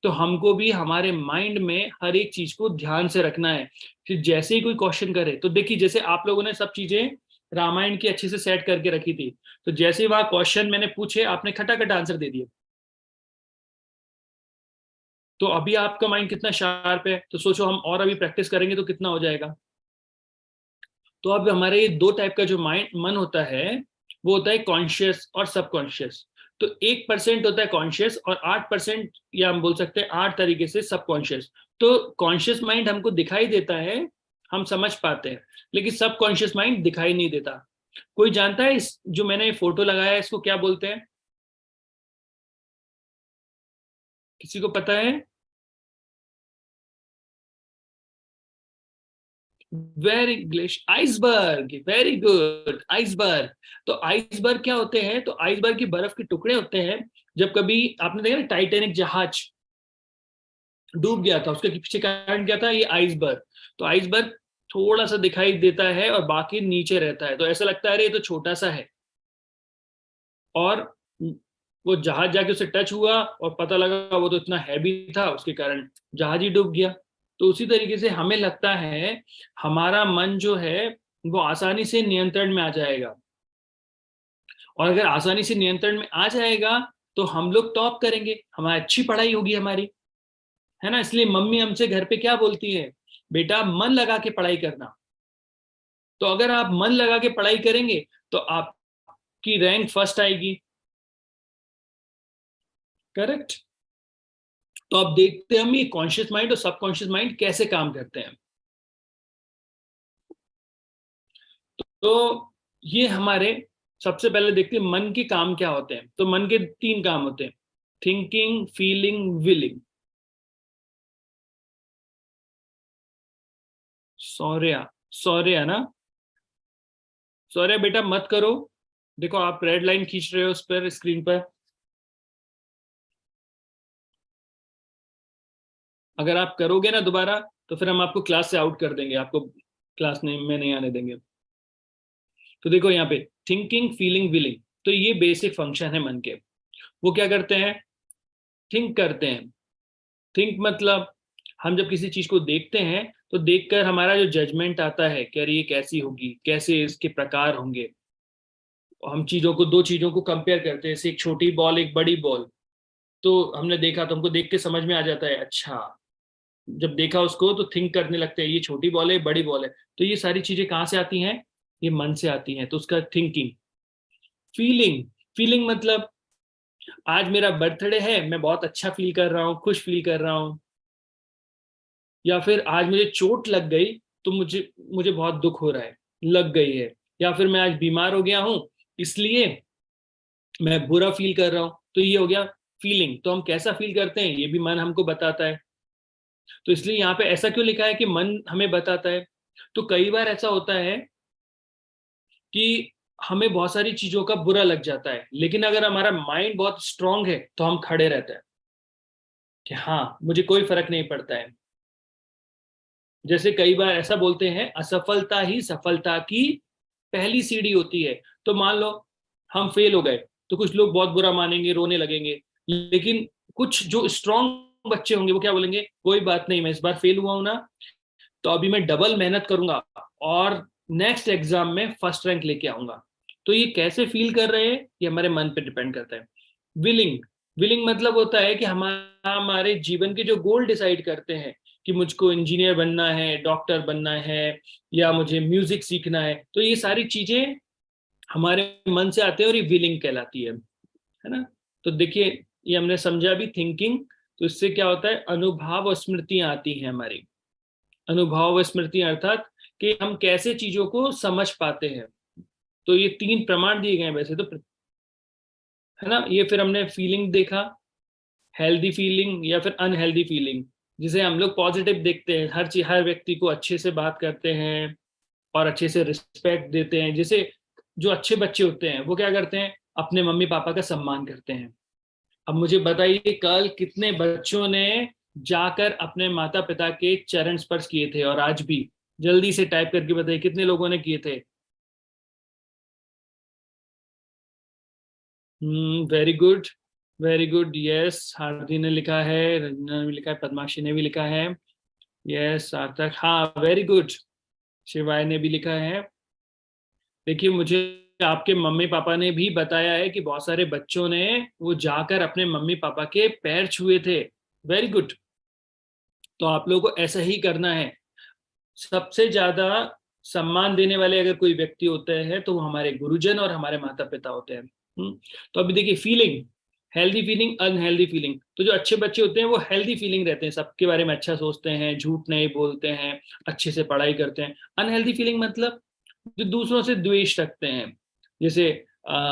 तो हमको भी हमारे माइंड में हर एक चीज को ध्यान से रखना है। फिर जैसे ही कोई क्वेश्चन करे तो देखिए, जैसे आप लोगों ने सब चीजें रामायण की अच्छे से सेट करके रखी थी, तो जैसे ही वहां क्वेश्चन मैंने पूछे आपने खटाखट आंसर दे दिया, तो अभी आपका माइंड कितना शार्प है, तो सोचो हम और अभी प्रैक्टिस करेंगे तो कितना हो जाएगा। तो अब हमारे ये दो टाइप का जो माइंड मन होता है, वो होता है कॉन्शियस और सबकॉन्शियस। तो 1% होता है कॉन्शियस और 8%, या हम बोल सकते हैं 8 तरीके से सबकॉन्शियस। तो कॉन्शियस माइंड हमको दिखाई देता है, हम समझ पाते हैं, लेकिन सबकॉन्शियस माइंड दिखाई नहीं देता। कोई जानता है इस जो मैंने फोटो लगाया है इसको क्या बोलते हैं? किसी को पता है? Very English, iceberg, very good, iceberg. तो आइसबर्ग क्या होते हैं? तो आइसबर्ग की बर्फ के टुकड़े होते हैं। जब कभी आपने देखा ना टाइटैनिक जहाज डूब गया था, उसके पीछे कारण क्या था? ये आइसबर्ग। तो आइसबर्ग थोड़ा सा दिखाई देता है और बाकी नीचे रहता है, तो ऐसा लगता है अरे ये तो छोटा सा है। और वो जहाज जाके उसे टच हुआ और पता लगा वो तो इतना हैवी था, उसके कारण जहाज ही डूब गया। तो उसी तरीके से हमें लगता है हमारा मन जो है वो आसानी से नियंत्रण में आ जाएगा, और अगर आसानी से नियंत्रण में आ जाएगा तो हम लोग टॉप करेंगे, हमारी अच्छी पढ़ाई होगी हमारी, है ना। इसलिए मम्मी हमसे घर पे क्या बोलती है? बेटा मन लगा के पढ़ाई करना। तो अगर आप मन लगा के पढ़ाई करेंगे तो आपकी रैंक फर्स्ट आएगी। करेक्ट। तो अब देखते हैं हम ये कॉन्शियस माइंड और सबकॉन्शियस माइंड कैसे काम करते हैं। तो ये हमारे सबसे पहले देखते हैं मन के काम क्या होते हैं। तो मन के 3 काम होते हैं: thinking, feeling, willing. Shaurya, Shaurya ना, सौर्या बेटा मत करो। देखो आप रेड लाइन खींच रहे हो उस पर स्क्रीन पर। अगर आप करोगे ना दोबारा तो फिर हम आपको क्लास से आउट कर देंगे, आपको क्लास में नहीं आने देंगे। तो देखो यहाँ पे थिंकिंग, फीलिंग, विलिंग, तो ये बेसिक फंक्शन है मन के। वो क्या करते हैं? थिंक करते हैं। थिंक मतलब हम जब किसी चीज को देखते हैं तो देखकर हमारा जो जजमेंट आता है कि अरे ये कैसी होगी, कैसे इसके प्रकार होंगे। हम चीजों को, दो चीजों को कंपेयर करते हैं, जैसे एक छोटी बॉल एक बड़ी बॉल। तो हमने देखा तो हमको देख के समझ में आ जाता है, अच्छा। जब देखा उसको तो थिंक करने लगते हैं ये छोटी बॉल है बड़ी बॉल है। तो ये सारी चीजें कहाँ से आती हैं? ये मन से आती हैं, तो उसका थिंकिंग। फीलिंग, फीलिंग मतलब आज मेरा बर्थडे है, मैं बहुत अच्छा फील कर रहा हूँ, खुश फील कर रहा हूँ। या फिर आज मुझे चोट लग गई तो मुझे मुझे बहुत दुख हो रहा है, लग गई है। या फिर मैं आज बीमार हो गया हूँ इसलिए मैं बुरा फील कर रहा हूँ, तो ये हो गया फीलिंग। तो हम कैसा फील करते हैं ये भी मन हमको बताता है। तो इसलिए यहाँ पे ऐसा क्यों लिखा है कि मन हमें बताता है? तो कई बार ऐसा होता है कि हमें बहुत सारी चीजों का बुरा लग जाता है, लेकिन अगर हमारा माइंड बहुत स्ट्रांग है तो हम खड़े रहते हैं कि हाँ मुझे कोई फर्क नहीं पड़ता है। जैसे कई बार ऐसा बोलते हैं असफलता ही सफलता की पहली सीढ़ी होती है। तो मान लो हम फेल हो गए तो कुछ लोग बहुत बुरा मानेंगे, रोने लगेंगे। लेकिन कुछ जो स्ट्रांग बच्चे होंगे वो क्या बोलेंगे? कोई बात नहीं, मैं इस बार फेल हुआ हूं ना, तो अभी मैं डबल मेहनत करूंगा और नेक्स्ट एग्जाम में फर्स्ट रैंक लेके आऊंगा। तो ये कैसे फील कर रहे हैं ये हमारे मन पे डिपेंड करता है। विलिंग, विलिंग मतलब होता है कि हमारे जीवन के जो गोल डिसाइड करते हैं कि मुझको इंजीनियर बनना है, डॉक्टर बनना है, या मुझे म्यूजिक सीखना है। तो ये सारी चीजें हमारे मन से आते हैं और ये विलिंग कहलाती है ना। तो देखिए ये हमने समझा भी थिंकिंग। तो इससे क्या होता है? अनुभव और स्मृतियां आती हैं हमारी। अनुभव व स्मृति अर्थात कि हम कैसे चीजों को समझ पाते हैं। तो ये 3 प्रमाण दिए गए हैं वैसे तो, है ना। ये फिर हमने फीलिंग देखा, हेल्दी फीलिंग या फिर अनहेल्दी फीलिंग, जिसे हम लोग पॉजिटिव देखते हैं, हर चीज, हर व्यक्ति को अच्छे से बात करते हैं और अच्छे से रिस्पेक्ट देते हैं। जैसे जो अच्छे बच्चे होते हैं वो क्या करते हैं? अपने मम्मी पापा का सम्मान करते हैं। अब मुझे बताइए कल कितने बच्चों ने जाकर अपने माता पिता के चरण स्पर्श किए थे? और आज भी जल्दी से टाइप करके बताइए कितने लोगों ने किए थे? Very good, very good, yes. Hearty ने लिखा है, रंजना ने भी लिखा है, पद्माक्षी ने भी लिखा है, यस। सार्थक, हाँ वेरी गुड। शिवाय ने भी लिखा है। देखिए मुझे आपके मम्मी पापा ने भी बताया है कि बहुत सारे बच्चों ने वो जाकर अपने मम्मी पापा के पैर छुए थे। Very good. तो आप लोगों को ऐसा ही करना है। सबसे ज्यादा सम्मान देने वाले अगर कोई व्यक्ति होते हैं तो वो हमारे गुरुजन और हमारे माता पिता होते हैं। तो अभी देखिए, feeling, healthy feeling, unhealthy feeling. तो जो अच्छे बच्चे होते हैं वो हेल्दी फीलिंग रहते हैं, सबके बारे में अच्छा सोचते हैं, झूठ नहीं बोलते हैं, अच्छे से पढ़ाई करते हैं। अनहेल्दी फीलिंग मतलब जो दूसरों से द्वेष रखते हैं, जैसे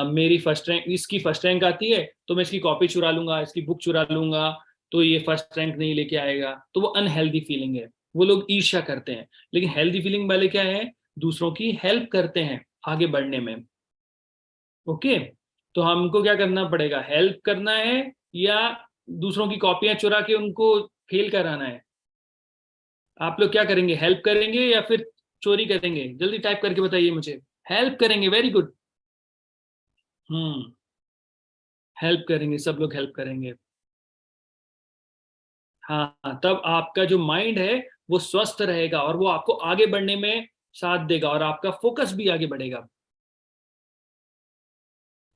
मेरी फर्स्ट रैंक, इसकी फर्स्ट रैंक आती है तो मैं इसकी कॉपी चुरा लूंगा, इसकी बुक चुरा लूंगा, तो ये फर्स्ट रैंक नहीं लेके आएगा, तो वो अनहेल्दी फीलिंग है। वो लोग ईर्ष्या करते हैं। लेकिन हेल्दी फीलिंग वाले क्या है, दूसरों की हेल्प करते हैं आगे बढ़ने में। ओके, तो हमको क्या करना पड़ेगा, हेल्प करना है या दूसरों की कॉपियां चुरा के उनको फेल कराना है? आप लोग क्या करेंगे, हेल्प करेंगे या फिर चोरी करेंगे? जल्दी टाइप करके बताइए मुझे। हेल्प करेंगे, वेरी गुड। हम्म, हेल्प करेंगे, सब लोग हेल्प करेंगे। हाँ, तब आपका जो माइंड है वो स्वस्थ रहेगा और वो आपको आगे बढ़ने में साथ देगा और आपका फोकस भी आगे बढ़ेगा।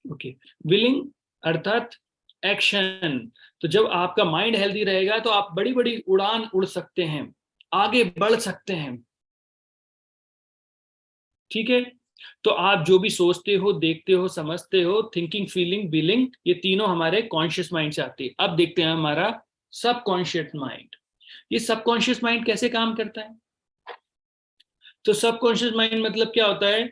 ओके, विलिंग अर्थात एक्शन। तो जब आपका माइंड हेल्दी रहेगा तो आप बड़ी बड़ी उड़ान उड़ सकते हैं, आगे बढ़ सकते हैं। ठीक है, तो आप जो भी सोचते हो, देखते हो, समझते हो, थिंकिंग, फीलिंग, बिलिंग, ये तीनों हमारे कॉन्शियस माइंड से आती है। अब देखते हैं हमारा सबकॉन्शियस माइंड। ये सबकॉन्शियस माइंड कैसे काम करता है? तो सबकॉन्शियस माइंड मतलब क्या होता है,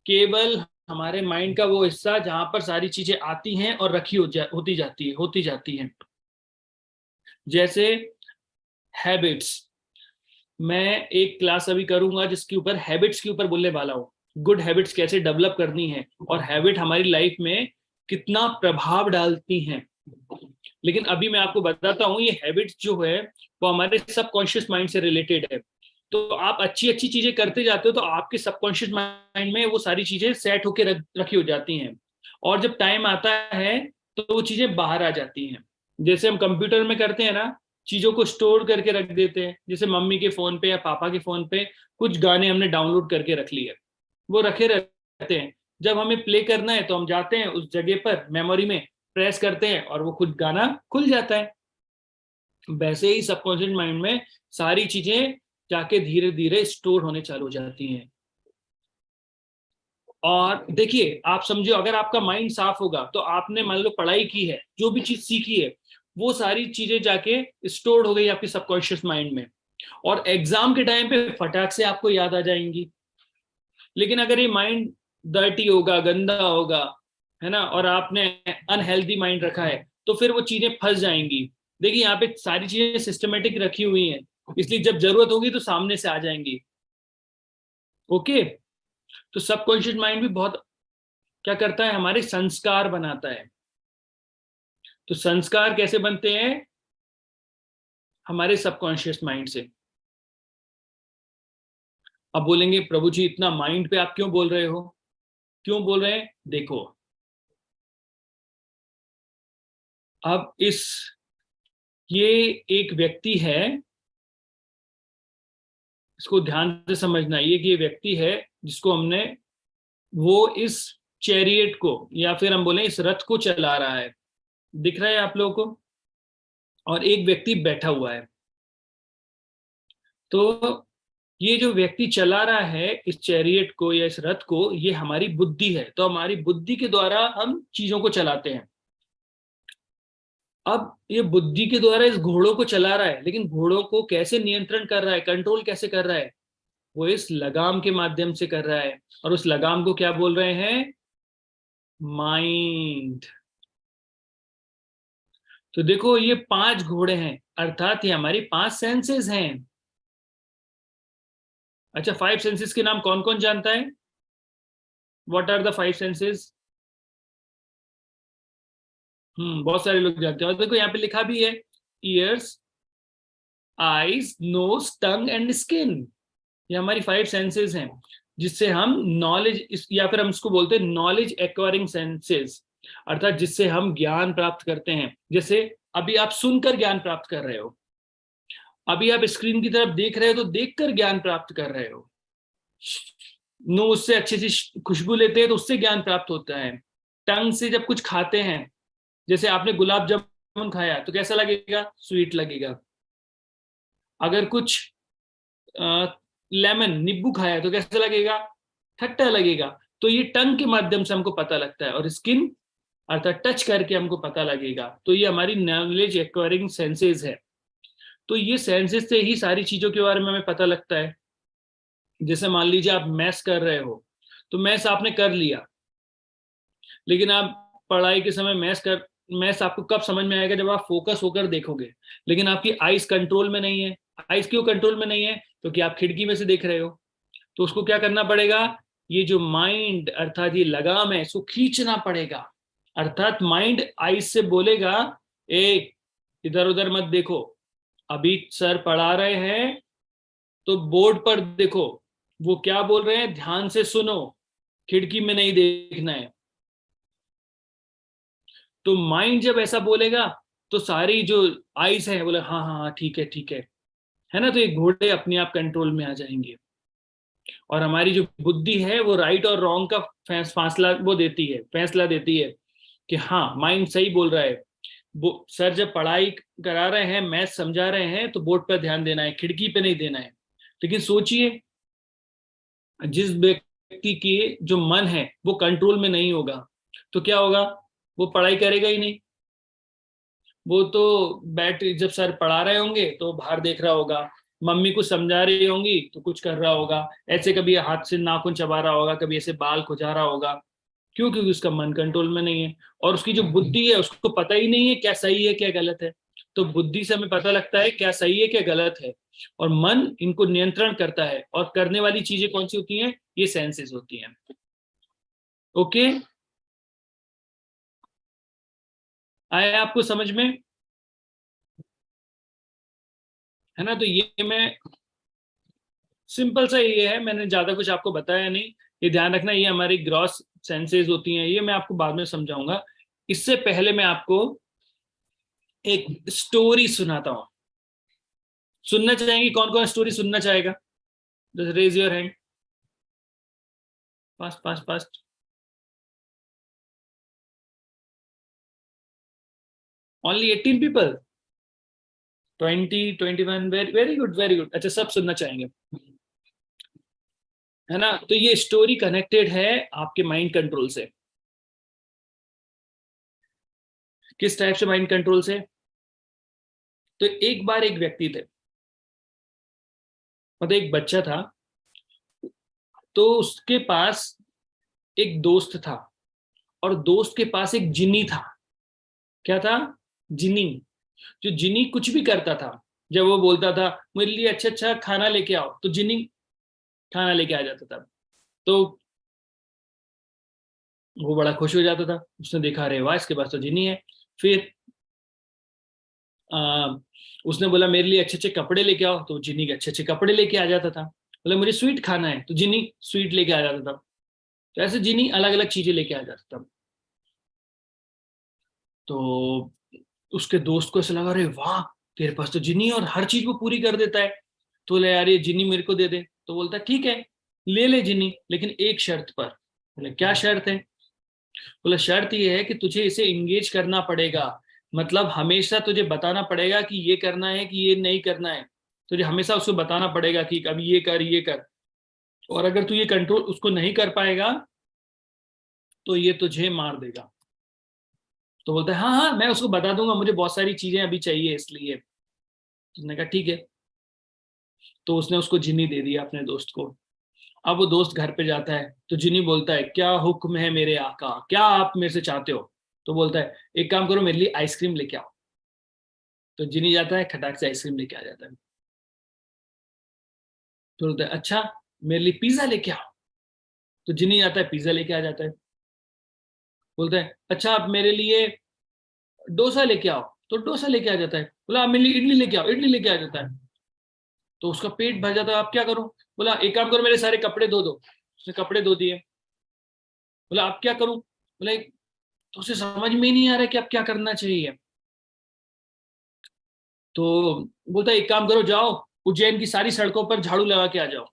केवल हमारे माइंड का वो हिस्सा जहां पर सारी चीजें आती हैं और रखी होती जाती हैं। जैसे हैबिट्स, मैं एक क्लास अभी करूंगा जिसके ऊपर हैबिट्स के ऊपर बोलने वाला हूँ, गुड हैबिट्स कैसे डेवलप करनी है और हैबिट हमारी लाइफ में कितना प्रभाव डालती हैं। लेकिन अभी मैं आपको बताता हूँ, ये हैबिट्स जो है वो हमारे सबकॉन्शियस माइंड से रिलेटेड है। तो आप अच्छी अच्छी चीजें करते जाते हो तो आपके सबकॉन्शियस माइंड में वो सारी चीजें सेट होके रखी हो जाती हैं, और जब टाइम आता है तो वो चीजें बाहर आ जाती हैं। जैसे हम कंप्यूटर में करते हैं ना, चीजों को स्टोर करके रख देते हैं। जैसे मम्मी के फोन पे या पापा के फोन पे कुछ गाने हमने डाउनलोड करके रख लिए, वो रखे रहते हैं। जब हमें प्ले करना है तो हम जाते हैं उस जगह पर, मेमोरी में प्रेस करते हैं और वो खुद गाना खुल जाता है। वैसे ही सबकॉन्शियस माइंड में सारी चीजें जाके धीरे धीरे स्टोर होने चालू हो जाती हैं। और देखिए, आप समझो, अगर आपका माइंड साफ होगा तो आपने मान लो पढ़ाई की है, जो भी चीज सीखी है वो सारी चीजें जाके स्टोर हो गई आपके सबकॉन्शियस माइंड में, और एग्जाम के टाइम पे फटाक से आपको याद आ जाएंगी। लेकिन अगर ये माइंड डर्टी होगा, गंदा होगा, है ना, और आपने अनहेल्दी माइंड रखा है, तो फिर वो चीजें फंस जाएंगी। देखिए, यहाँ पे सारी चीजें सिस्टमेटिक रखी हुई हैं, इसलिए जब जरूरत होगी तो सामने से आ जाएंगी। ओके, तो सबकॉन्शियस माइंड भी बहुत क्या करता है, हमारे संस्कार बनाता है। तो संस्कार कैसे बनते हैं, हमारे सबकॉन्शियस माइंड से। अब बोलेंगे प्रभु जी इतना माइंड पे आप क्यों बोल रहे हो? क्यों बोल रहे हैं, देखो, अब इस ये एक व्यक्ति है, इसको ध्यान से समझना, ये कि ये व्यक्ति है जिसको हमने, वो इस चैरियट को या फिर हम बोले इस रथ को चला रहा है, दिख रहा है आप लोगों को, और एक व्यक्ति बैठा हुआ है। तो ये जो व्यक्ति चला रहा है इस चैरियट को या इस रथ को, ये हमारी बुद्धि है। तो हमारी बुद्धि के द्वारा हम चीजों को चलाते हैं। अब ये बुद्धि के द्वारा इस घोड़ों को चला रहा है, लेकिन घोड़ों को कैसे नियंत्रण कर रहा है, कंट्रोल कैसे कर रहा है? वो इस लगाम के माध्यम से कर रहा है, और उस लगाम को क्या बोल रहे हैं, माइंड। तो देखो, ये 5 घोड़े हैं, अर्थात ये हमारी 5 सेंसेस हैं। अच्छा, 5 सेंसेस के नाम कौन कौन जानता है? What are the 5 senses? बहुत सारे लोग जानते हैं, और देखो यहाँ पे लिखा भी है, ears, eyes, nose, tongue and skin. ये हमारी 5 सेंसेस हैं, जिससे हम नॉलेज, या फिर हम इसको बोलते हैं नॉलेज एक्वायरिंग सेंसेस, अर्थात जिससे हम ज्ञान प्राप्त करते हैं। जैसे अभी आप सुनकर ज्ञान प्राप्त कर रहे हो, अभी आप स्क्रीन की तरफ देख रहे हो तो देखकर ज्ञान प्राप्त कर रहे हो। नोज से अच्छी सी खुशबू लेते हैं तो उससे ज्ञान प्राप्त होता है। टंग से जब कुछ खाते हैं, जैसे आपने गुलाब जामुन खाया तो कैसा लगेगा, स्वीट लगेगा। अगर कुछ लेमन नींबू खाया तो कैसा लगेगा, खट्टा लगेगा। तो ये टंग के माध्यम से हमको पता लगता है, और स्किन अर्थात टच करके हमको पता लगेगा। तो ये हमारी नॉलेज एक्वायरिंग सेंसेस है। तो ये सेंसेस से ही सारी चीजों के बारे में हमें पता लगता है। जैसे मान लीजिए आप मैथ्स कर रहे हो, तो मैथ्स आपने कर लिया, लेकिन आप पढ़ाई के समय मैथ्स आपको कब समझ में आएगा, जब आप फोकस होकर देखोगे। लेकिन आपकी आइस कंट्रोल में नहीं है। आइस क्यों कंट्रोल में नहीं है? क्योंकि आप खिड़की में से देख रहे हो। तो उसको क्या करना पड़ेगा, ये जो माइंड अर्थात ये लगाम है, इसको खींचना पड़ेगा। अर्थात माइंड आइस से बोलेगा, ए इधर उधर मत देखो, अभी सर पढ़ा रहे हैं तो बोर्ड पर देखो, वो क्या बोल रहे हैं ध्यान से सुनो, खिड़की में नहीं देखना है। तो माइंड जब ऐसा बोलेगा तो सारी जो आइस है बोले हाँ हाँ हाँ ठीक है ना। तो ये घोड़े अपने आप कंट्रोल में आ जाएंगे। और हमारी जो बुद्धि है वो राइट और रॉन्ग का फासला वो देती है, फैसला देती है कि हाँ माइंड सही बोल रहा है। वो सर जब पढ़ाई करा रहे हैं, मैथ समझा रहे हैं, तो बोर्ड पर ध्यान देना है, खिड़की पे नहीं देना है। लेकिन सोचिए, जिस व्यक्ति की जो मन है वो कंट्रोल में नहीं होगा, तो क्या होगा, वो पढ़ाई करेगा ही नहीं। वो तो बैठ, जब सर पढ़ा रहे होंगे तो बाहर देख रहा होगा, मम्मी कुछ समझा रही होंगी तो कुछ कर रहा होगा, ऐसे कभी हाथ से नाखून चबा रहा होगा, कभी ऐसे बाल खुजा रहा होगा। क्यों? क्योंकि उसका मन कंट्रोल में नहीं है। और उसकी जो बुद्धि है उसको पता ही नहीं है क्या सही है क्या गलत है। तो बुद्धि से हमें पता लगता है क्या सही है क्या गलत है, और मन इनको नियंत्रण करता है। और करने वाली चीजें कौन सी होती हैं? ये सेंसेस होती हैं। ओके, आया आपको समझ में? है ना। तो ये मैं सिंपल सा ये है, मैंने ज्यादा कुछ आपको बताया नहीं। ये ध्यान रखना, ये हमारी ग्रॉस सेंसेस होती हैं, ये मैं आपको बाद में समझाऊंगा। इससे पहले मैं आपको एक स्टोरी सुनाता हूँ। सुनना चाहेंगे? कौन कौन स्टोरी सुनना चाहेगा? Just raise your hand, fast fast fast. Only 18 people, 20, 21, very very good very good. अच्छा, सब सुनना चाहेंगे, है ना। तो ये स्टोरी कनेक्टेड है आपके माइंड कंट्रोल से। किस टाइप से माइंड कंट्रोल से? तो एक बार एक व्यक्ति थे, मतलब एक बच्चा था। तो उसके पास एक दोस्त था, और दोस्त के पास एक जिनी था। क्या था? जिनी। जो जिनी कुछ भी करता था, जब वो बोलता था मेरे लिए अच्छा अच्छा खाना लेके आओ, तो जिनी खाना लेके आ जाता था। तो वो बड़ा खुश हो जाता था। उसने देखा, अरे वाह इसके पास तो जिनी है। फिर आ, उसने बोला मेरे लिए अच्छे अच्छे कपड़े लेके आओ, तो जिनी के अच्छे अच्छे कपड़े लेके आ जाता था। बोला मुझे स्वीट खाना है, तो जिनी स्वीट लेके आ जाता था। तो ऐसे जिनी अलग अलग चीजें लेके आ जाता था। तो उसके दोस्त को ऐसा लगा, अरे वाह तेरे पास तो जिनी है और हर चीज को पूरी कर देता है। तो बोले यार ये जिनी मेरे को दे दे। तो बोलता ठीक है, ले ले जिनी, लेकिन एक शर्त पर। बोले क्या शर्त है? बोला शर्त ये है कि तुझे इसे इंगेज करना पड़ेगा। मतलब हमेशा तुझे बताना पड़ेगा कि ये करना है कि ये नहीं करना है। तुझे हमेशा उसको बताना पड़ेगा कि अभी ये कर ये कर। और अगर तू ये कंट्रोल उसको नहीं कर पाएगा तो ये तुझे मार देगा। तो बोलता है हाँ हाँ मैं उसको बता दूंगा, मुझे बहुत सारी चीजें अभी चाहिए इसलिए। उसने कहा ठीक है। तो उसने उसको जिन्नी दे दिया अपने दोस्त को। अब वो दोस्त घर पे जाता है तो जिन्नी बोलता है क्या हुक्म है मेरे आका, क्या आप मेरे से चाहते हो? तो बोलता है एक काम करो मेरे लिए आइसक्रीम लेके आओ। तो जिनी जाता है, खटाक से आइसक्रीम लेके आ जाता है। तो बोलता है अच्छा मेरे लिए पिज्जा लेके आओ। तो जिनी जाता है, पिज्जा लेके आ जाता है। बोलता है अच्छा आप मेरे लिए डोसा लेके आओ। तो डोसा लेके आ जाता है। बोला आप मेरे लिए इडली लेके आओ, इडली लेके आ जाता है। तो उसका पेट भर जाता है, आप क्या करो? बोला एक काम करो मेरे सारे कपड़े धो दो। उसने कपड़े धो दिए। बोला आप क्या करूं? बोला तो उसे समझ में ही नहीं आ रहा कि अब क्या करना चाहिए। तो बोलता है एक काम करो, जाओ उज्जैन की सारी सड़कों पर झाड़ू लगा के आ जाओ।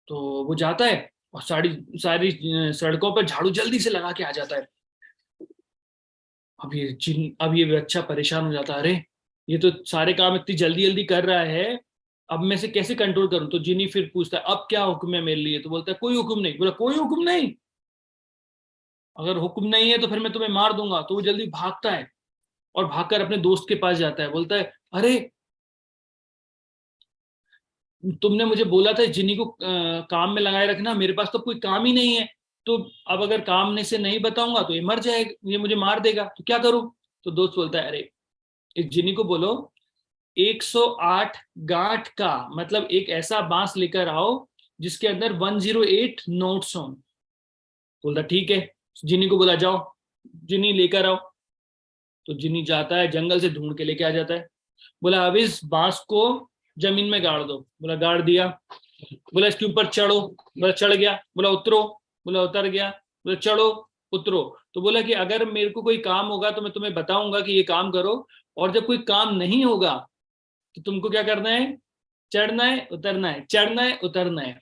तो वो जाता है और सारी सारी सड़कों पर झाड़ू जल्दी से लगा के आ जाता है। अब ये बच्चा परेशान हो जाता है, अरे ये तो सारे काम इतनी जल्दी जल्दी कर रहा है, अब मैं से कैसे कंट्रोल करूं? तो जिनी फिर पूछता है अब क्या हुक्म है मेरे लिए? तो बोलता है कोई हुक्म नहीं। बोला कोई हुक्म नहीं? अगर हुक्म नहीं है तो फिर मैं तुम्हें मार दूंगा। तो वो जल्दी भागता है और भागकर अपने दोस्त के पास जाता है, बोलता है अरे तुमने मुझे बोला था जिनी को काम में लगाए रखना, मेरे पास तो कोई काम ही नहीं है। तो अब अगर काम ने से नहीं बताऊंगा तो ये मर जाएगा, ये मुझे मार देगा, तो क्या करूं? तो दोस्त बोलता है अरे इस जिनी को बोलो 108 गांठ का मतलब एक ऐसा बांस लेकर आओ जिसके अंदर 108 नोट्स हों। बोलता ठीक है। जिनी को बोला जाओ जिनी लेकर आओ। तो जिनी जाता है जंगल से ढूंढ के लेके आ जाता है। बोला अब इस बांस को जमीन में गाड़ दो। बोला गाड़ दिया। बोला इसके ऊपर चढ़ो। बोला चढ़ गया। बोला उतरो। बोला उतर गया। बोला चढ़ो उतरो। तो बोला कि अगर मेरे को कोई काम होगा तो मैं तुम्हें बताऊंगा कि ये काम करो, और जब कोई काम नहीं होगा तो तुमको क्या करना है? चढ़ना है उतरना है, चढ़ना है उतरना है।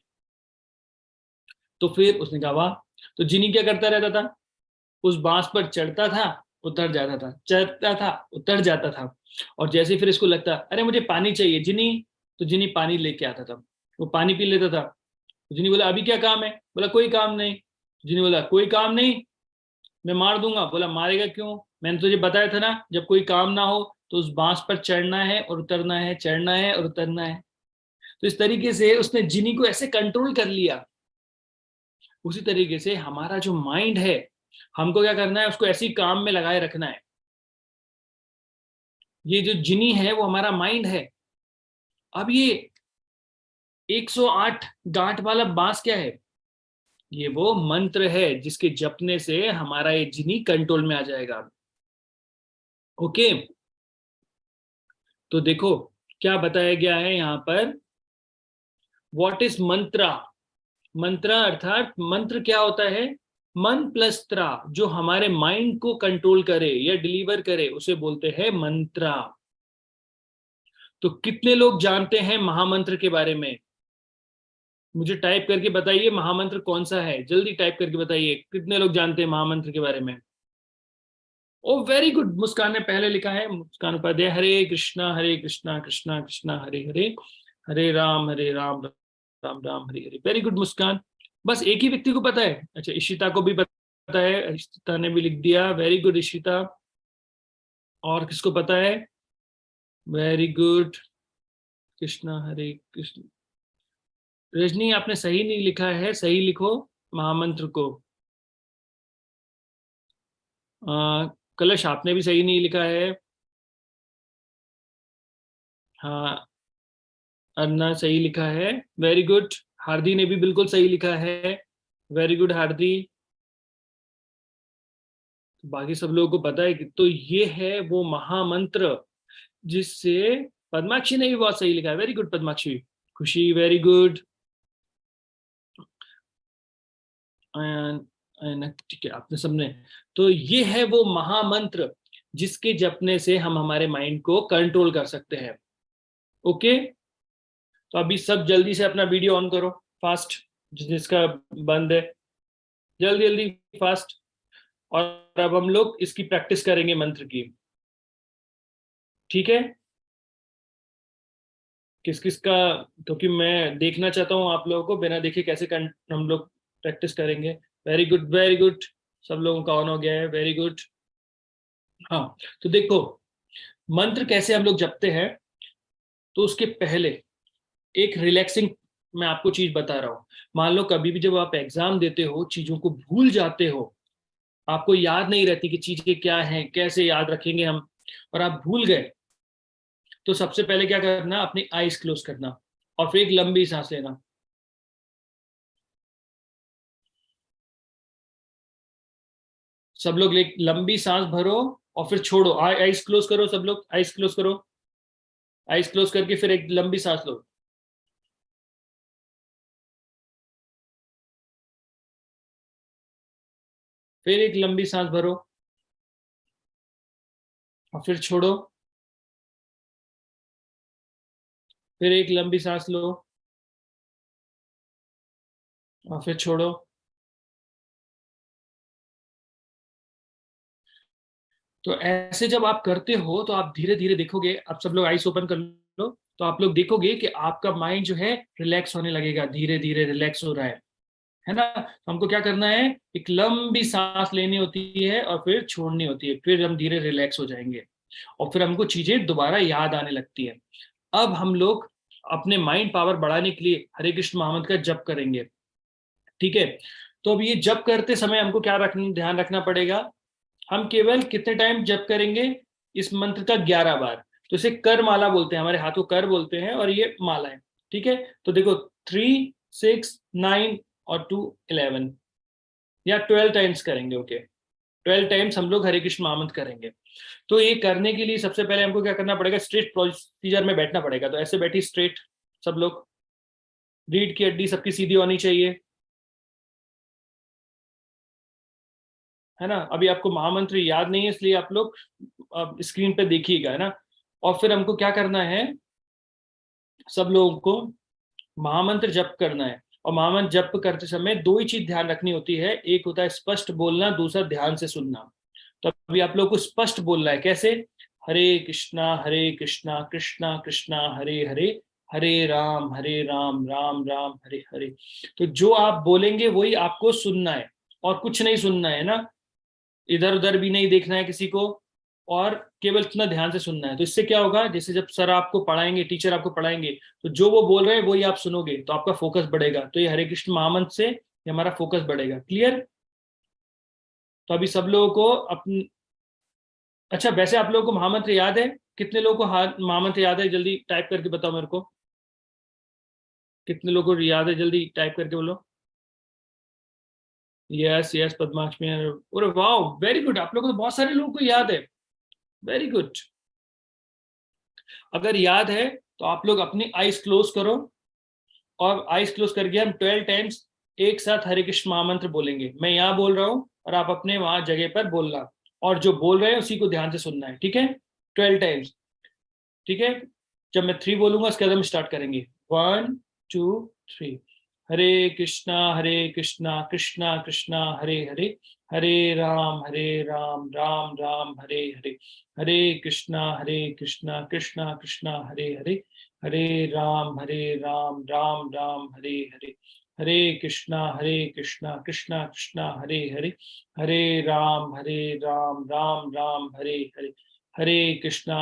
तो फिर उसने कहा वाह। तो जिनी क्या करता रहता था? उस बांस पर चढ़ता था, उतर जाता था, चढ़ता था, उतर जाता था। और जैसे फिर इसको लगता अरे मुझे पानी चाहिए जिनी, तो जिनी पानी लेके आता था, वो पानी पी लेता था। तो जिनी बोला अभी क्या काम है? बोला कोई काम नहीं। जिनी बोला कोई काम नहीं, मैं मार दूंगा। बोला मारेगा क्यों? मैंने तुझे बताया था ना जब कोई काम ना हो तो उस बांस पर चढ़ना है और उतरना है, चढ़ना है और उतरना है। तो इस तरीके से उसने जिनी को ऐसे कंट्रोल कर लिया। उसी तरीके से हमारा जो माइंड है, हमको क्या करना है? उसको ऐसी काम में लगाए रखना है। ये जो जिनी है वो हमारा माइंड है। अब ये 108 गांठ वाला बांस क्या है? ये वो मंत्र है जिसके जपने से हमारा ये जिनी कंट्रोल में आ जाएगा। ओके। तो देखो क्या बताया गया है यहाँ पर। व्हाट इज मंत्रा? मंत्रा अर्थात मंत्र क्या होता है? मन प्लस त्रा, जो हमारे माइंड को कंट्रोल करे या डिलीवर करे उसे बोलते हैं मंत्रा। तो कितने लोग जानते हैं महामंत्र के बारे में? मुझे टाइप करके बताइए महामंत्र कौन सा है, जल्दी टाइप करके बताइए कितने लोग जानते हैं महामंत्र के बारे में। ओ वेरी गुड, मुस्कान ने पहले लिखा है। मुस्कान उपाध्याय, हरे कृष्णा कृष्णा कृष्णा हरे हरे, हरे राम राम राम हरे हरे। वेरी गुड मुस्कान। बस एक ही व्यक्ति को पता है? अच्छा इशिता को भी पता है, इशिता ने भी लिख दिया, वेरी गुड इशिता। और किसको पता है? वेरी गुड कृष्णा हरे कृष्ण। रजनी आपने सही नहीं लिखा है, सही लिखो महामंत्र को। कलश आपने भी सही नहीं लिखा है। हाँ अन्ना सही लिखा है, वेरी गुड। हार्दी ने भी बिल्कुल सही लिखा है, वेरी गुड हार्दी। बाकी सब लोगों को पता है कि तो ये है वो महामंत्र जिससे, पद्माक्षी ने भी बहुत सही लिखा है, वेरी गुड पद्माक्षी। खुशी वेरी गुड। ठीक है आपने सबने। तो ये है वो महामंत्र जिसके जपने से हम हमारे माइंड को कंट्रोल कर सकते हैं। ओके। तो अभी सब जल्दी से अपना वीडियो ऑन करो फास्ट, जिसका बंद है, जल्दी जल्दी फास्ट। और अब हम लोग इसकी प्रैक्टिस करेंगे मंत्र की। ठीक है? किस किस का, क्योंकि मैं देखना चाहता हूँ आप लोगों को, बिना देखे कैसे हम लोग प्रैक्टिस करेंगे। Very good very good. सब लोगों का ऑन हो गया है, वेरी गुड। हाँ तो देखो मंत्र कैसे हम लोग जपते हैं। तो उसके पहले एक रिलैक्सिंग मैं आपको चीज बता रहा हूँ। मान लो कभी भी जब आप एग्जाम देते हो चीजों को भूल जाते हो, आपको याद नहीं रहती कि चीजें क्या हैं, कैसे याद रखेंगे हम, और आप भूल गए, तो सबसे पहले क्या करना, अपनी आईज क्लोज करना और फिर एक लंबी सांस लेना। सब लोग लंबी सांस भरो और फिर छोड़ो। आईज क्लोज करो, सब लोग आईज क्लोज करो। आईज क्लोज करके फिर एक लंबी सांस लो। फिर एक लंबी सांस भरो और फिर छोड़ो। फिर एक लंबी सांस लो और फिर छोड़ो। तो ऐसे जब आप करते हो तो आप धीरे धीरे देखोगे, आप सब लोग आइस ओपन कर लो, तो आप लोग देखोगे कि आपका माइंड जो है रिलैक्स होने लगेगा, धीरे धीरे रिलैक्स हो रहा है ना। तो हमको क्या करना है, एक लंबी सांस लेनी होती है और फिर छोड़नी होती है, फिर हम धीरे रिलैक्स हो जाएंगे और फिर हमको चीजें दोबारा याद आने लगती है। अब हम लोग अपने माइंड पावर बढ़ाने के लिए हरे कृष्ण महामंत्र का जप करेंगे, ठीक है। तो अब ये जप करते समय हमको क्या ध्यान रखना पड़ेगा, हम केवल कितने टाइम जप करेंगे इस मंत्र का, 11 बार। तो इसे कर माला बोलते हैं, हमारे हाथों कर बोलते हैं और ये माला है, ठीक है। तो देखो 3, 6, 9 और 2, 11 या 12 टाइम्स करेंगे, ओके। 12 टाइम्स हम लोग हरे कृष्ण महामंत्र करेंगे। तो ये करने के लिए सबसे पहले हमको क्या करना पड़ेगा, स्ट्रेट प्रोसीजर में बैठना पड़ेगा। तो ऐसे बैठी स्ट्रेट सब लोग, रीढ़ की हड्डी सबकी सीधी होनी चाहिए, है ना। अभी आपको महामंत्र याद नहीं है इसलिए आप लोग स्क्रीन पे देखिएगा, है ना। और फिर हमको क्या करना है, सब लोगों को महामंत्र जप करना है। और महामंत्र जप करते समय दो ही चीज ध्यान रखनी होती है, एक होता है स्पष्ट बोलना, दूसरा ध्यान से सुनना। तो अभी आप लोग को स्पष्ट बोलना है, कैसे, हरे कृष्णा कृष्णा कृष्णा हरे हरे, हरे राम राम राम हरे हरे। तो जो आप बोलेंगे वही आपको सुनना है और कुछ नहीं सुनना है ना, इधर उधर भी नहीं देखना है किसी को, और केवल इतना ध्यान से सुनना है। तो इससे क्या होगा, जैसे जब सर आपको पढ़ाएंगे, टीचर आपको पढ़ाएंगे, तो जो वो बोल रहे हैं वही आप सुनोगे, तो आपका फोकस बढ़ेगा। तो ये हरे कृष्ण महामंत्र से ये हमारा फोकस बढ़ेगा, क्लियर। तो अभी सब लोगों को अपन, अच्छा वैसे आप लोगों को महामंत्र याद है, कितने लोगों को महामंत्र याद है, जल्दी टाइप करके बताओ मेरे को, कितने लोगों को याद है, जल्दी टाइप करके बोलो। यस यस पद्माक्षमी, अरे वाह वेरी गुड, आप लोगों को तो बहुत सारे लोगों को याद है, वेरी गुड। अगर याद है तो आप लोग अपनी आईज क्लोज करो, और आईज क्लोज करके हम 12 टाइम्स एक साथ हरे कृष्ण महामंत्र बोलेंगे। मैं यहाँ बोल रहा हूँ और आप अपने वहां जगह पर बोलना, और जो बोल रहे हैं उसी को ध्यान से सुनना है, ठीक है। 12 टाइम्स, ठीक है। जब मैं 3 बोलूंगा उसके बाद हम स्टार्ट करेंगे, 1, 2, 3। हरे कृष्णा कृष्णा कृष्णा हरे हरे, हरे राम राम राम हरे हरे, हरे कृष्णा कृष्णा कृष्णा हरे हरे, हरे राम राम राम हरे हरे, हरे कृष्णा कृष्णा कृष्णा हरे हरे, हरे राम राम राम हरे हरे, हरे कृष्णा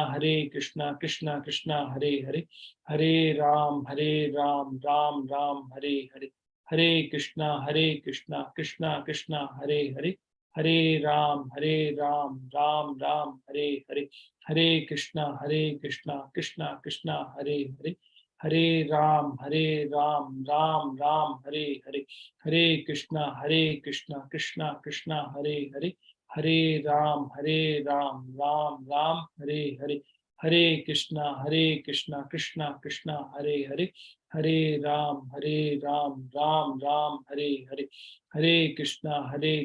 कृष्णा कृष्णा हरे हरे, हरे राम राम राम हरे हरे, हरे कृष्णा कृष्णा कृष्णा हरे हरे, हरे राम राम राम हरे हरे, हरे कृष्णा कृष्णा कृष्णा हरे हरे, हरे राम राम राम हरे हरे, हरे कृष्णा कृष्णा कृष्णा हरे हरे, हरे राम राम राम हरे हरे, हरे कृष्णा कृष्णा कृष्णा हरे हरे, हरे राम राम राम हरे हरे, हरे कृष्णा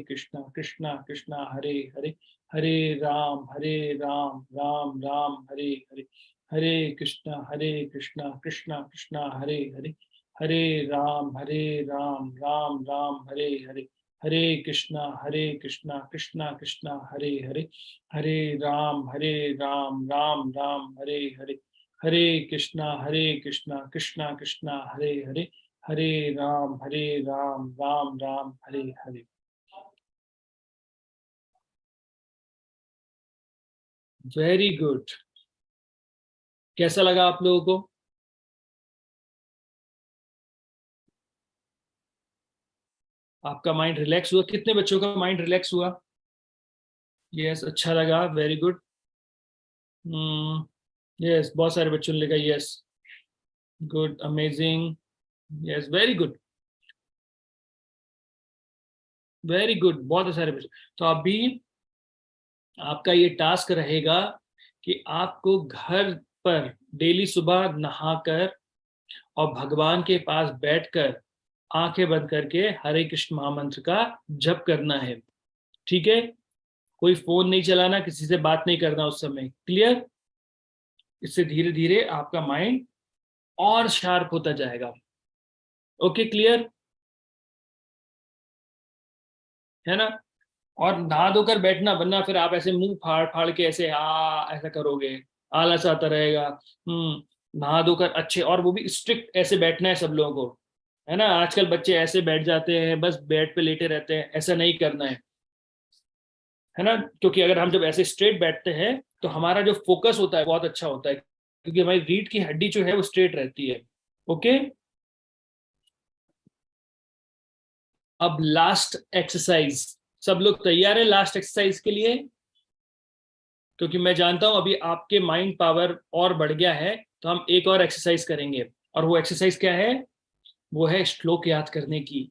कृष्णा कृष्णा हरे हरे, हरे राम राम राम हरे हरे, हरे कृष्णा कृष्णा कृष्णा हरे हरे, हरे राम राम राम हरे हरे, हरे कृष्णा कृष्णा कृष्णा हरे हरे, हरे राम राम राम हरे हरे, हरे कृष्णा कृष्णा कृष्णा हरे हरे, हरे राम राम राम हरे हरे। वेरी गुड, कैसा लगा आप लोगों को? आपका माइंड रिलैक्स हुआ? कितने बच्चों का माइंड रिलैक्स हुआ? यस, अच्छा लगा, वेरी गुड। यस, बहुत सारे बच्चों ने लिखा yes, good, amazing, yes very good, very good, बहुत सारे बच्चे। तो अभी आपका ये टास्क रहेगा कि आपको घर पर डेली सुबह नहाकर और भगवान के पास बैठकर आंखें बंद करके हरे कृष्ण महामंत्र का जप करना है, ठीक है। कोई फोन नहीं चलाना, किसी से बात नहीं करना उस समय, क्लियर। इससे धीरे धीरे आपका माइंड और शार्प होता जाएगा, ओके क्लियर, है ना। और नहा धोकर बैठना, वरना फिर आप ऐसे मुंह फाड़ फाड़ के ऐसे ऐसा करोगे, आलस आता रहेगा। नहा धोकर अच्छे, और वो भी स्ट्रिक्ट ऐसे बैठना है सब लोगों को, है ना। आजकल बच्चे ऐसे बैठ जाते हैं, बस बेड पे लेटे रहते हैं, ऐसा नहीं करना है ना। क्योंकि अगर हम जब ऐसे स्ट्रेट बैठते हैं तो हमारा जो फोकस होता है बहुत अच्छा होता है, क्योंकि हमारी रीढ़ की हड्डी जो है वो स्ट्रेट रहती है। ओके, अब लास्ट एक्सरसाइज, सब लोग तैयार है लास्ट एक्सरसाइज के लिए? क्योंकि मैं जानता हूं अभी आपके माइंड पावर और बढ़ गया है, तो हम एक और एक्सरसाइज करेंगे। और वो एक्सरसाइज क्या है? वो है श्लोक याद करने की।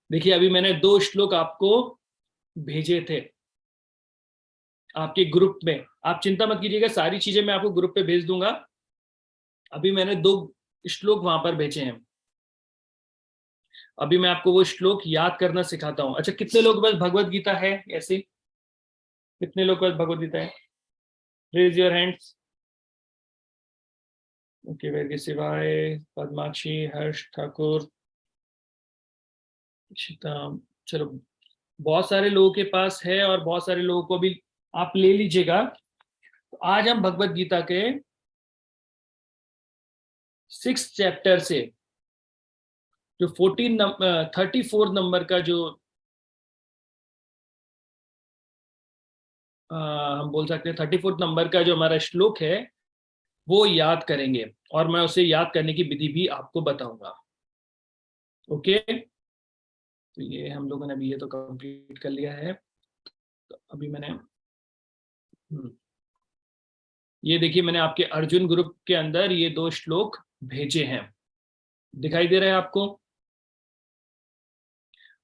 देखिए, अभी मैंने 2 श्लोक आपको भेजे थे आपके ग्रुप में। आप चिंता मत कीजिएगा, सारी चीजें मैं आपको ग्रुप पे भेज दूंगा। अभी मैंने 2 श्लोक वहां पर भेजे हैं। अभी मैं आपको वो श्लोक याद करना सिखाता हूं। अच्छा, कितने लोग बस भगवत गीता है ऐसे? कितने लोग बस भगवत गीता है? Raise your hands. Okay, Veer Shivay, Padmakshi, हर्ष ठाकुर, इशिता। चलो, बहुत सारे लोगों के पास है और बहुत सारे लोगों को भी आप ले लीजिएगा। तो आज हम भगवत गीता के 6 चैप्टर से जो 34 नंबर का जो हम बोल सकते हैं 34 नंबर का जो हमारा श्लोक है वो याद करेंगे, और मैं उसे याद करने की विधि भी आपको बताऊंगा। ओके, तो ये हम लोगों ने अभी ये तो कंप्लीट कर लिया है। तो अभी मैंने ये देखिए, मैंने आपके अर्जुन ग्रुप के अंदर ये 2 श्लोक भेजे हैं, दिखाई दे रहे हैं आपको?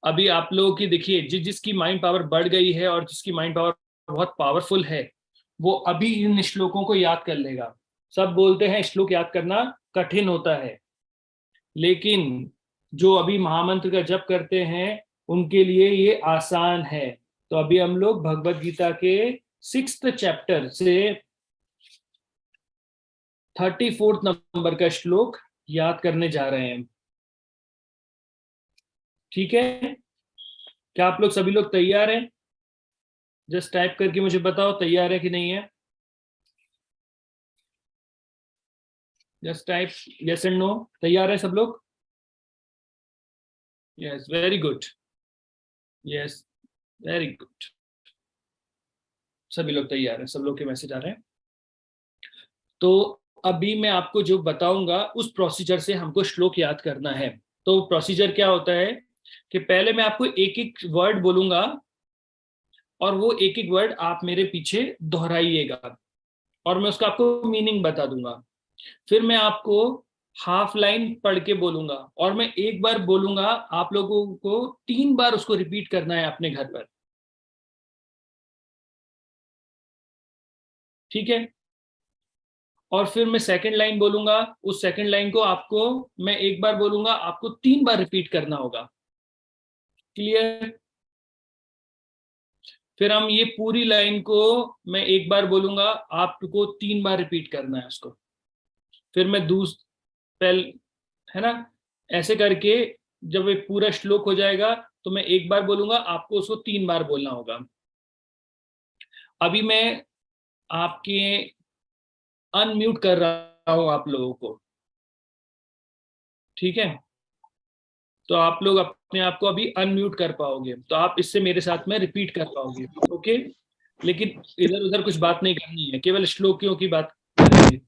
अभी आप लोगों की देखिए, जिसकी माइंड पावर बढ़ गई है और जिसकी माइंड पावर बहुत पावरफुल है, वो अभी इन श्लोकों को याद कर लेगा। सब बोलते हैं श्लोक याद करना कठिन होता है, लेकिन जो अभी महामंत्र का जप करते हैं उनके लिए ये आसान है। तो अभी हम लोग भगवत गीता के 6th चैप्टर से 34 नंबर का श्लोक याद करने जा रहे हैं। ठीक है, क्या आप लोग सभी लोग तैयार हैं? जस्ट टाइप करके मुझे बताओ तैयार है कि नहीं है। Just type yes and no. तैयार है सब लोग? Yes, very good. Yes, very good. सभी लोग तैयार हैं, सब लोग के मैसेज आ रहे हैं। तो अभी मैं आपको जो बताऊंगा उस प्रोसीजर से हमको श्लोक याद करना है। तो प्रोसीजर क्या होता है कि पहले मैं आपको एक एक वर्ड बोलूंगा, और वो एक एक वर्ड आप मेरे पीछे दोहराइएगा, और मैं उसका आपको मीनिंग बता दूंगा। फिर मैं आपको हाफ लाइन पढ़ के बोलूंगा, और मैं एक बार बोलूंगा, आप लोगों को 3 बार उसको रिपीट करना है अपने घर पर। ठीक है? और फिर मैं सेकंड लाइन बोलूंगा, उस सेकंड लाइन को आपको मैं एक बार बोलूंगा, आपको 3 बार रिपीट करना होगा। क्लियर? फिर हम ये पूरी लाइन को मैं एक बार बोलूंगा, आपको 3 बार रिपीट करना है उसको। फिर मैं पहल है ना, ऐसे करके जब एक पूरा श्लोक हो जाएगा तो मैं एक बार बोलूंगा, आपको उसको 3 बार बोलना होगा। अभी मैं आपके अनम्यूट कर रहा हूं आप लोगों को। ठीक है? तो आप लोग अपने आप को अभी अनम्यूट कर पाओगे, तो आप इससे मेरे साथ में रिपीट कर पाओगे। ओके, लेकिन इधर उधर कुछ बात नहीं करनी है, केवल श्लोकियों की बात करेंगे।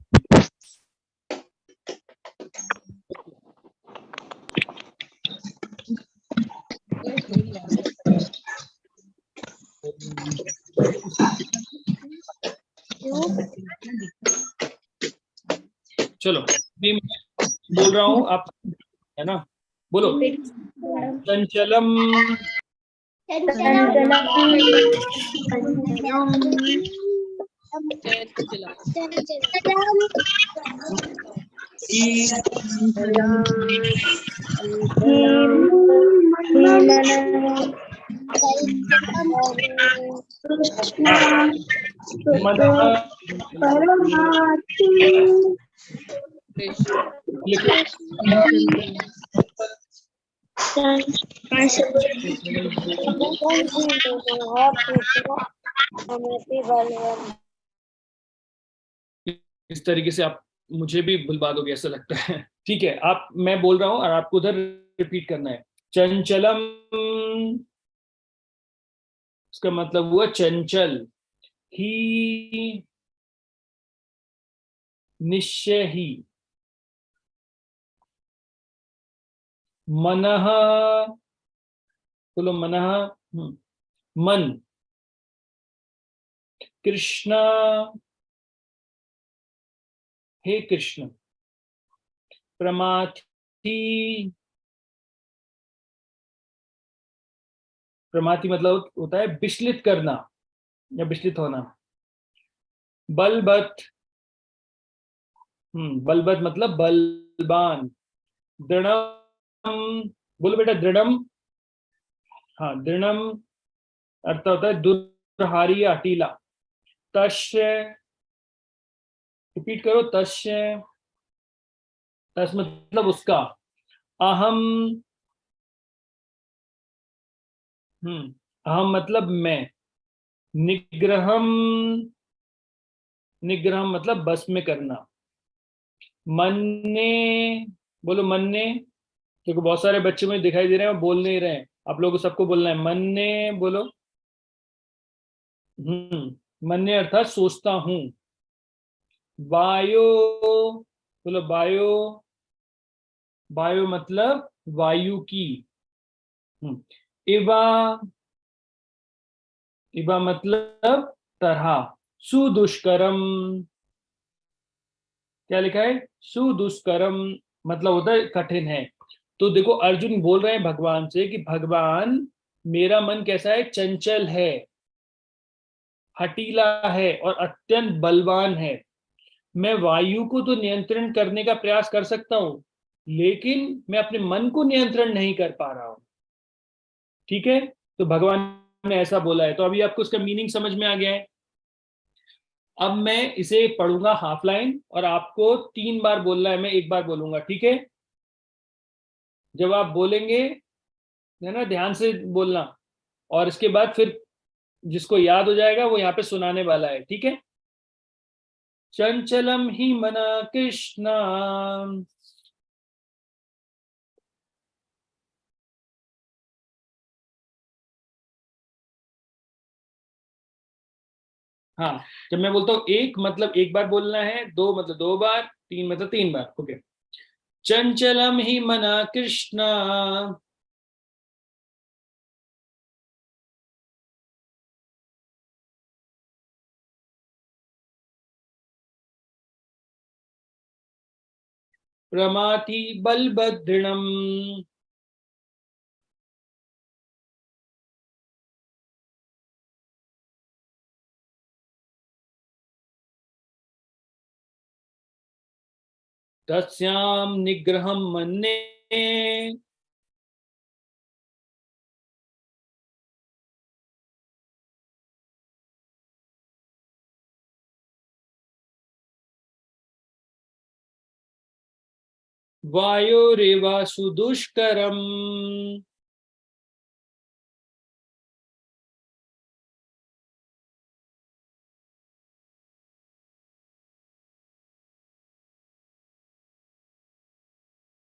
चलो, अभी मैं बोल रहा हूँ, आप है ना, बोलो। चंचलम इस तरीके से आप मुझे भी भुलवा दोगे ऐसा लगता है। ठीक है, आप, मैं बोल रहा हूं और आपको उधर रिपीट करना है। चंचलम, इसका मतलब हुआ चंचल। ही, निश्चय ही। मनः, बोलो मनः। मन। कृष्ण, हे कृष्ण। प्रमाथि, प्रमाथि मतलब होता है विचलित करना या विचलित होना। बलवत, बलवत मतलब बलवान। दृढ़म, बोलो बेटा दृढ़म। हाँ, दृढ़म अर्थ होता है दुर्हारी या हटीला। तस्य, रिपीट करो, तस्य। तस् मतलब उसका। अहम, अहम मतलब मैं। निग्रहम, निग्रह मतलब बस में करना। मन्ने, बोलो मन्ने। देखो बहुत सारे बच्चे मुझे दिखाई दे रहे हैं, वो बोल नहीं रहे हैं। आप लोगों को सबको बोलना है मन्ने, बोलो। मन्ने अर्थात सोचता हूँ। वायो, बोलो वायो। वायो मतलब वायु की। हम्म, इवा, इवा मतलब तरह। सुदुष्करम, क्या लिखा है? सुदुष्करम मतलब होता है कठिन है। तो देखो अर्जुन बोल रहे हैं भगवान से कि भगवान, मेरा मन कैसा है? चंचल है, हठीला है और अत्यंत बलवान है। मैं वायु को तो नियंत्रण करने का प्रयास कर सकता हूं, लेकिन मैं अपने मन को नियंत्रण नहीं कर पा रहा हूं। ठीक है, तो भगवान ने ऐसा बोला है। तो अभी आपको उसका मीनिंग समझ में आ गया है। अब मैं इसे पढ़ूंगा हाफ लाइन और आपको 3 बार बोलना है, मैं एक बार बोलूंगा, ठीक है? जब आप बोलेंगे, है ना, ध्यान से बोलना। और इसके बाद फिर जिसको याद हो जाएगा वो यहाँ पे सुनाने वाला है, ठीक है? चंचलम ही मना कृष्ण। हाँ, जब मैं बोलता हूँ एक मतलब एक बार बोलना है, दो मतलब 2 बार, तीन मतलब 3 बार। ओके। चंचलम ही मना कृष्ण। प्रमाथि बलभद्रणम। तस्याम निग्रहम मन्ये। वायोरेवासु दुष्करम।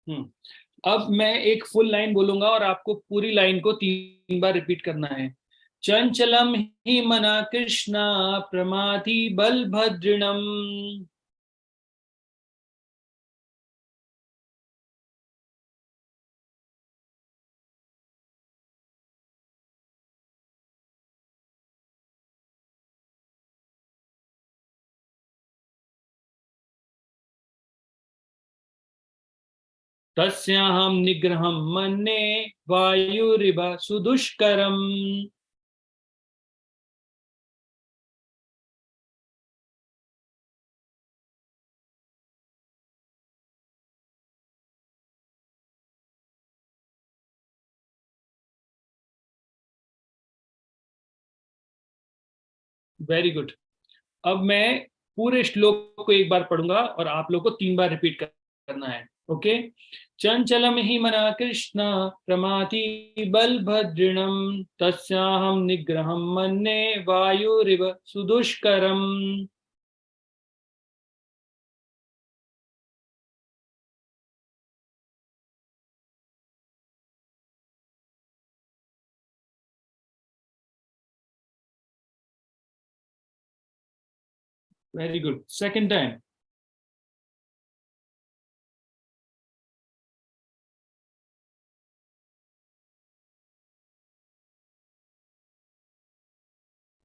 हम्म, अब मैं एक फुल लाइन बोलूंगा और आपको पूरी लाइन को 3 बार रिपीट करना है। चंचलम ही मना कृष्णा, प्रमाथि बलभद्रिणम। तस्याहं निग्रहं मन्ये, वायुरिव सुदुष्करम। Very good. अब मैं पूरे श्लोक को एक बार पढ़ूंगा और आप लोग को 3 बार रिपीट करना है। ओके, चंचलम ही मना कृष्ण प्रमाति बलभद्रिणम तस्याहम निग्रहम मन्ये वायुरिव सुदुष्करम। Very good, second time.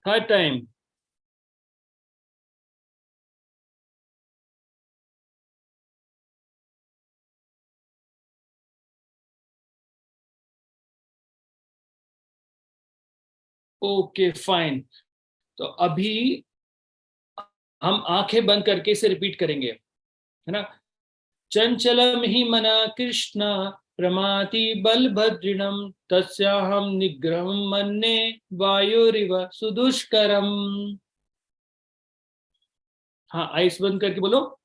Third time. Okay fine, तो अभी हम आंखें बंद करके इसे रिपीट करेंगे, है ना। चंचलम ही मना कृष्ण प्रमाति बलभद्रिणम तस्याहम निग्रहम मन्ये वायुरिव सुदुष्करम। हाँ, आइस बंद करके बोलो।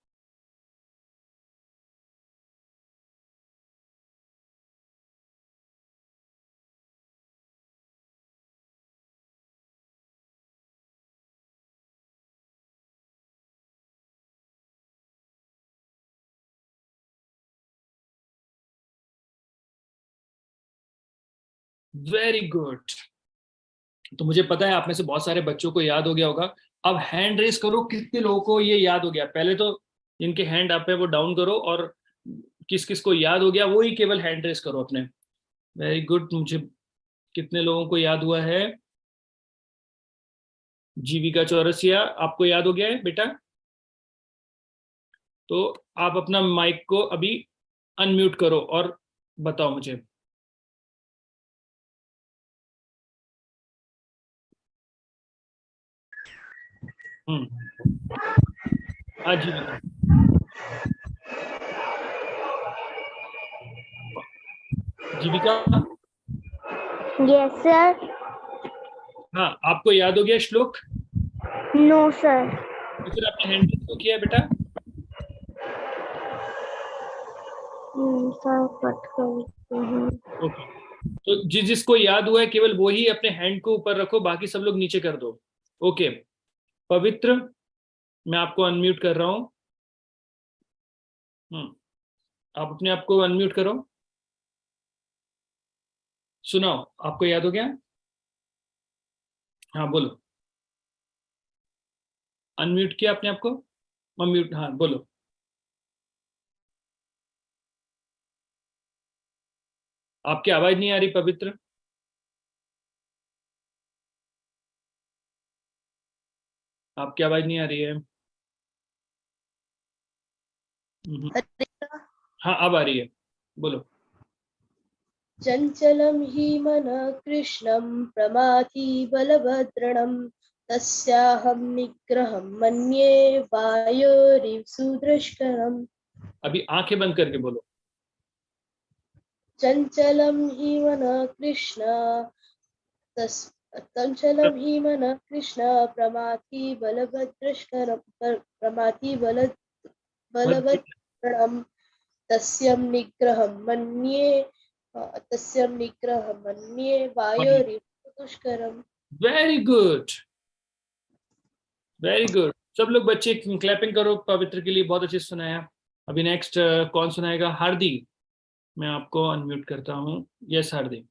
Very good. तो मुझे पता है आप में से बहुत सारे बच्चों को याद हो गया होगा। अब हैंड रेस करो, कितने लोगों को ये याद हो गया। पहले तो जिनके हैंड आप है वो डाउन करो, और किस किस को याद हो गया वो ही केवल हैंड रेस करो अपने। Very good. मुझे कितने लोगों को याद हुआ है? जीविका चौरसिया, आपको याद हो गया है बेटा? तो आप अपना माइक को अभी अनम्यूट करो और बताओ मुझे। हाँ जीविका। जीविका।
Yes sir.
हाँ, आपको याद हो गया श्लोक?
No sir.
तो फिर आपने हैंड रेस क्यों किया बेटा?
सर कट करते हैं।
ओके, तो जिसको याद हुआ है केवल वो ही अपने हैंड को ऊपर रखो, बाकी सब लोग नीचे कर दो। ओके, पवित्र, मैं आपको अनम्यूट कर रहा हूँ। आप अपने आप को अनम्यूट करो। सुनाओ, आपको याद हो गया? हाँ बोलो। अनम्यूट किया अपने आप को? अनम्यूट, हाँ बोलो। आपकी आवाज नहीं आ रही पवित्र। आपकी आवाज नहीं आ रही है। हाँ अब आ रही है, बोलो।
चञ्चलं हि मनः कृष्णं प्रमाथि बलभद्रणं तस्याहं निग्रहं मन्ये वायोरिव सुदुष्करम्।
अभी आंखें बंद करके बोलो।
चञ्चलं हि मनः चञ्चलं हि मनः कृष्ण प्रमाथि बलभद्रणं तस्यं निग्रहं मन्ये वायोरिव दुष्करम्।
Very good, very good. सब लोग बच्चे क्लैपिंग करो पवित्र के लिए, बहुत अच्छे से सुनाया। अभी नेक्स्ट कौन सुनाएगा? हार्दी, मैं आपको अनम्यूट करता हूँ। यस हार्दी,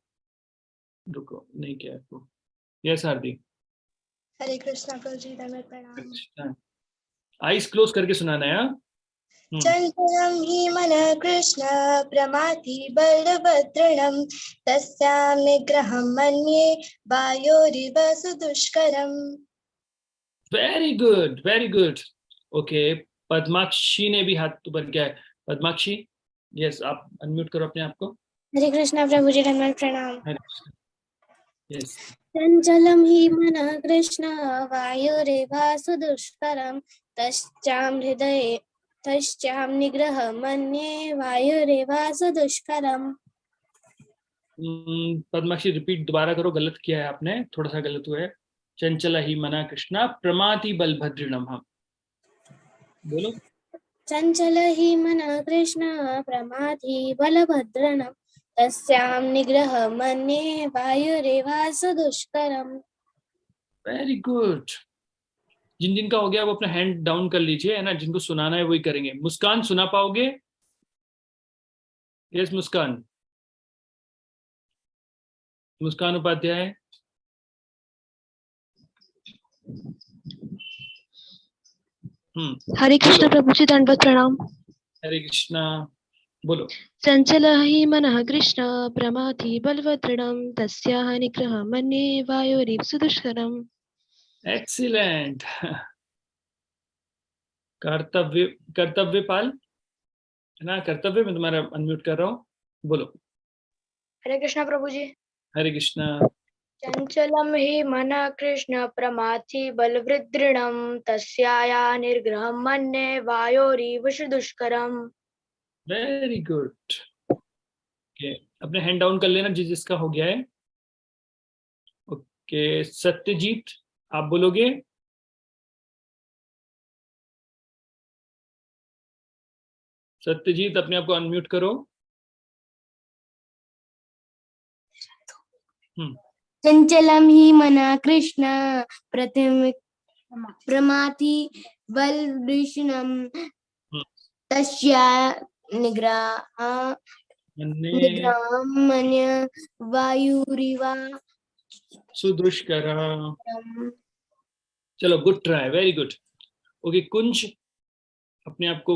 रुको नहीं किया आपको। यस हार्दी।
हरे कृष्णा प्रभु जी, दंडवत प्रणाम।
आईज क्लोज करके सुनाना है।
चंचलं हि मनः कृष्ण प्रमाथि बलभद्रणं तस्यां निग्रहं मन्ये वायोरिव सुदुष्करम्।
Very good, very good. Okay, Padmakshi ने भी हाथ ऊपर किया है। पद्माक्षी, यस, आप अनम्यूट करो अपने आप को।
हरे कृष्णा प्रभु जी, दंडवत प्रणाम।
यस।
चंचलं हि मनः कृष्ण वायुरेव सुदुष्करं तस्यां निग्रहं मन्ये वायुरेव सुदुष्करम्।
पद्माक्षी रिपीट दोबारा करो, गलत किया है आपने, थोड़ा सा गलत हुआ है। चंचल ही मना कृष्णा प्रमाति बलभद्रिणम, हम बोलो।
चंचल ही मनः कृष्ण प्रमाथि बलभद्रनम तस्यां निग्रह मन्ये वायुरेवासु दुष्करम।
Very good. जिन जिनका हो गया वो अपना हैंड डाउन कर लीजिए, है ना, जिनको सुनाना है वही करेंगे। मुस्कान सुना पाओगे? यस मुस्कान, मुस्कान उपाध्याय।
हरे कृष्ण
बोलो।
प्रभु जी, दंडवत प्रणाम।
हरे कृष्णा, बोलो।
चंचल ही मनः कृष्ण प्रमाथि बलवदृढं तस्याः निग्रहं मन्ये वायुरिव सुदुष्करम्।
एक्सीलेंट। कर्तव्य, कर्तव्य पाल, है ना, कर्तव्य मैं तुम्हारा अनम्यूट कर रहा हूँ, बोलो।
हरे कृष्णा प्रभु जी।
हरे कृष्णा।
चंचलम ही मनः कृष्ण प्रमाथि बलवृद्दृढं तस्याया निर्ग्रहं मन्ये वायोरिव दुष्करम।
Very good. ओके, अपने हैंड डाउन कर लेना जिस जिसका हो गया है। ओके, सत्यजीत आप बोलोगे? सत्यजीत अपने आप को अनम्यूट करो।
चंचलम ही मनः कृष्ण प्रमाथि बलवृषणम तस्या निग्रहं मन्ये वायुरिव
सुदुष्कर। चलो, good try, very good. Okay, Kunj अपने आप को।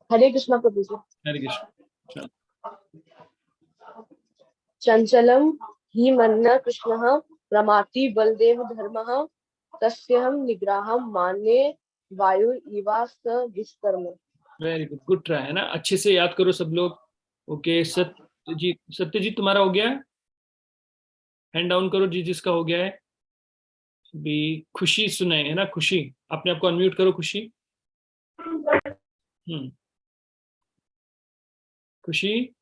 हरे कृष्णा प्रभु जी।
हरे कृष्ण।
चंचलम ही मन्ना कृष्णः प्रमाथि बलदेव धर्मः तस्यहं निग्रहं मान्ये वायु इवास दुष्कर्म।
वेरी गुड, गुड ट्राई, है ना, अच्छे से याद करो सब लोग। ओके, सत्यजीत, सत्यजीत तुम्हारा हो गया? हैंड डाउन करो जिस जिसका हो गया है। भी खुशी सुनाए, है ना, खुशी अपने आप को अनम्यूट करो। खुशी, खुशी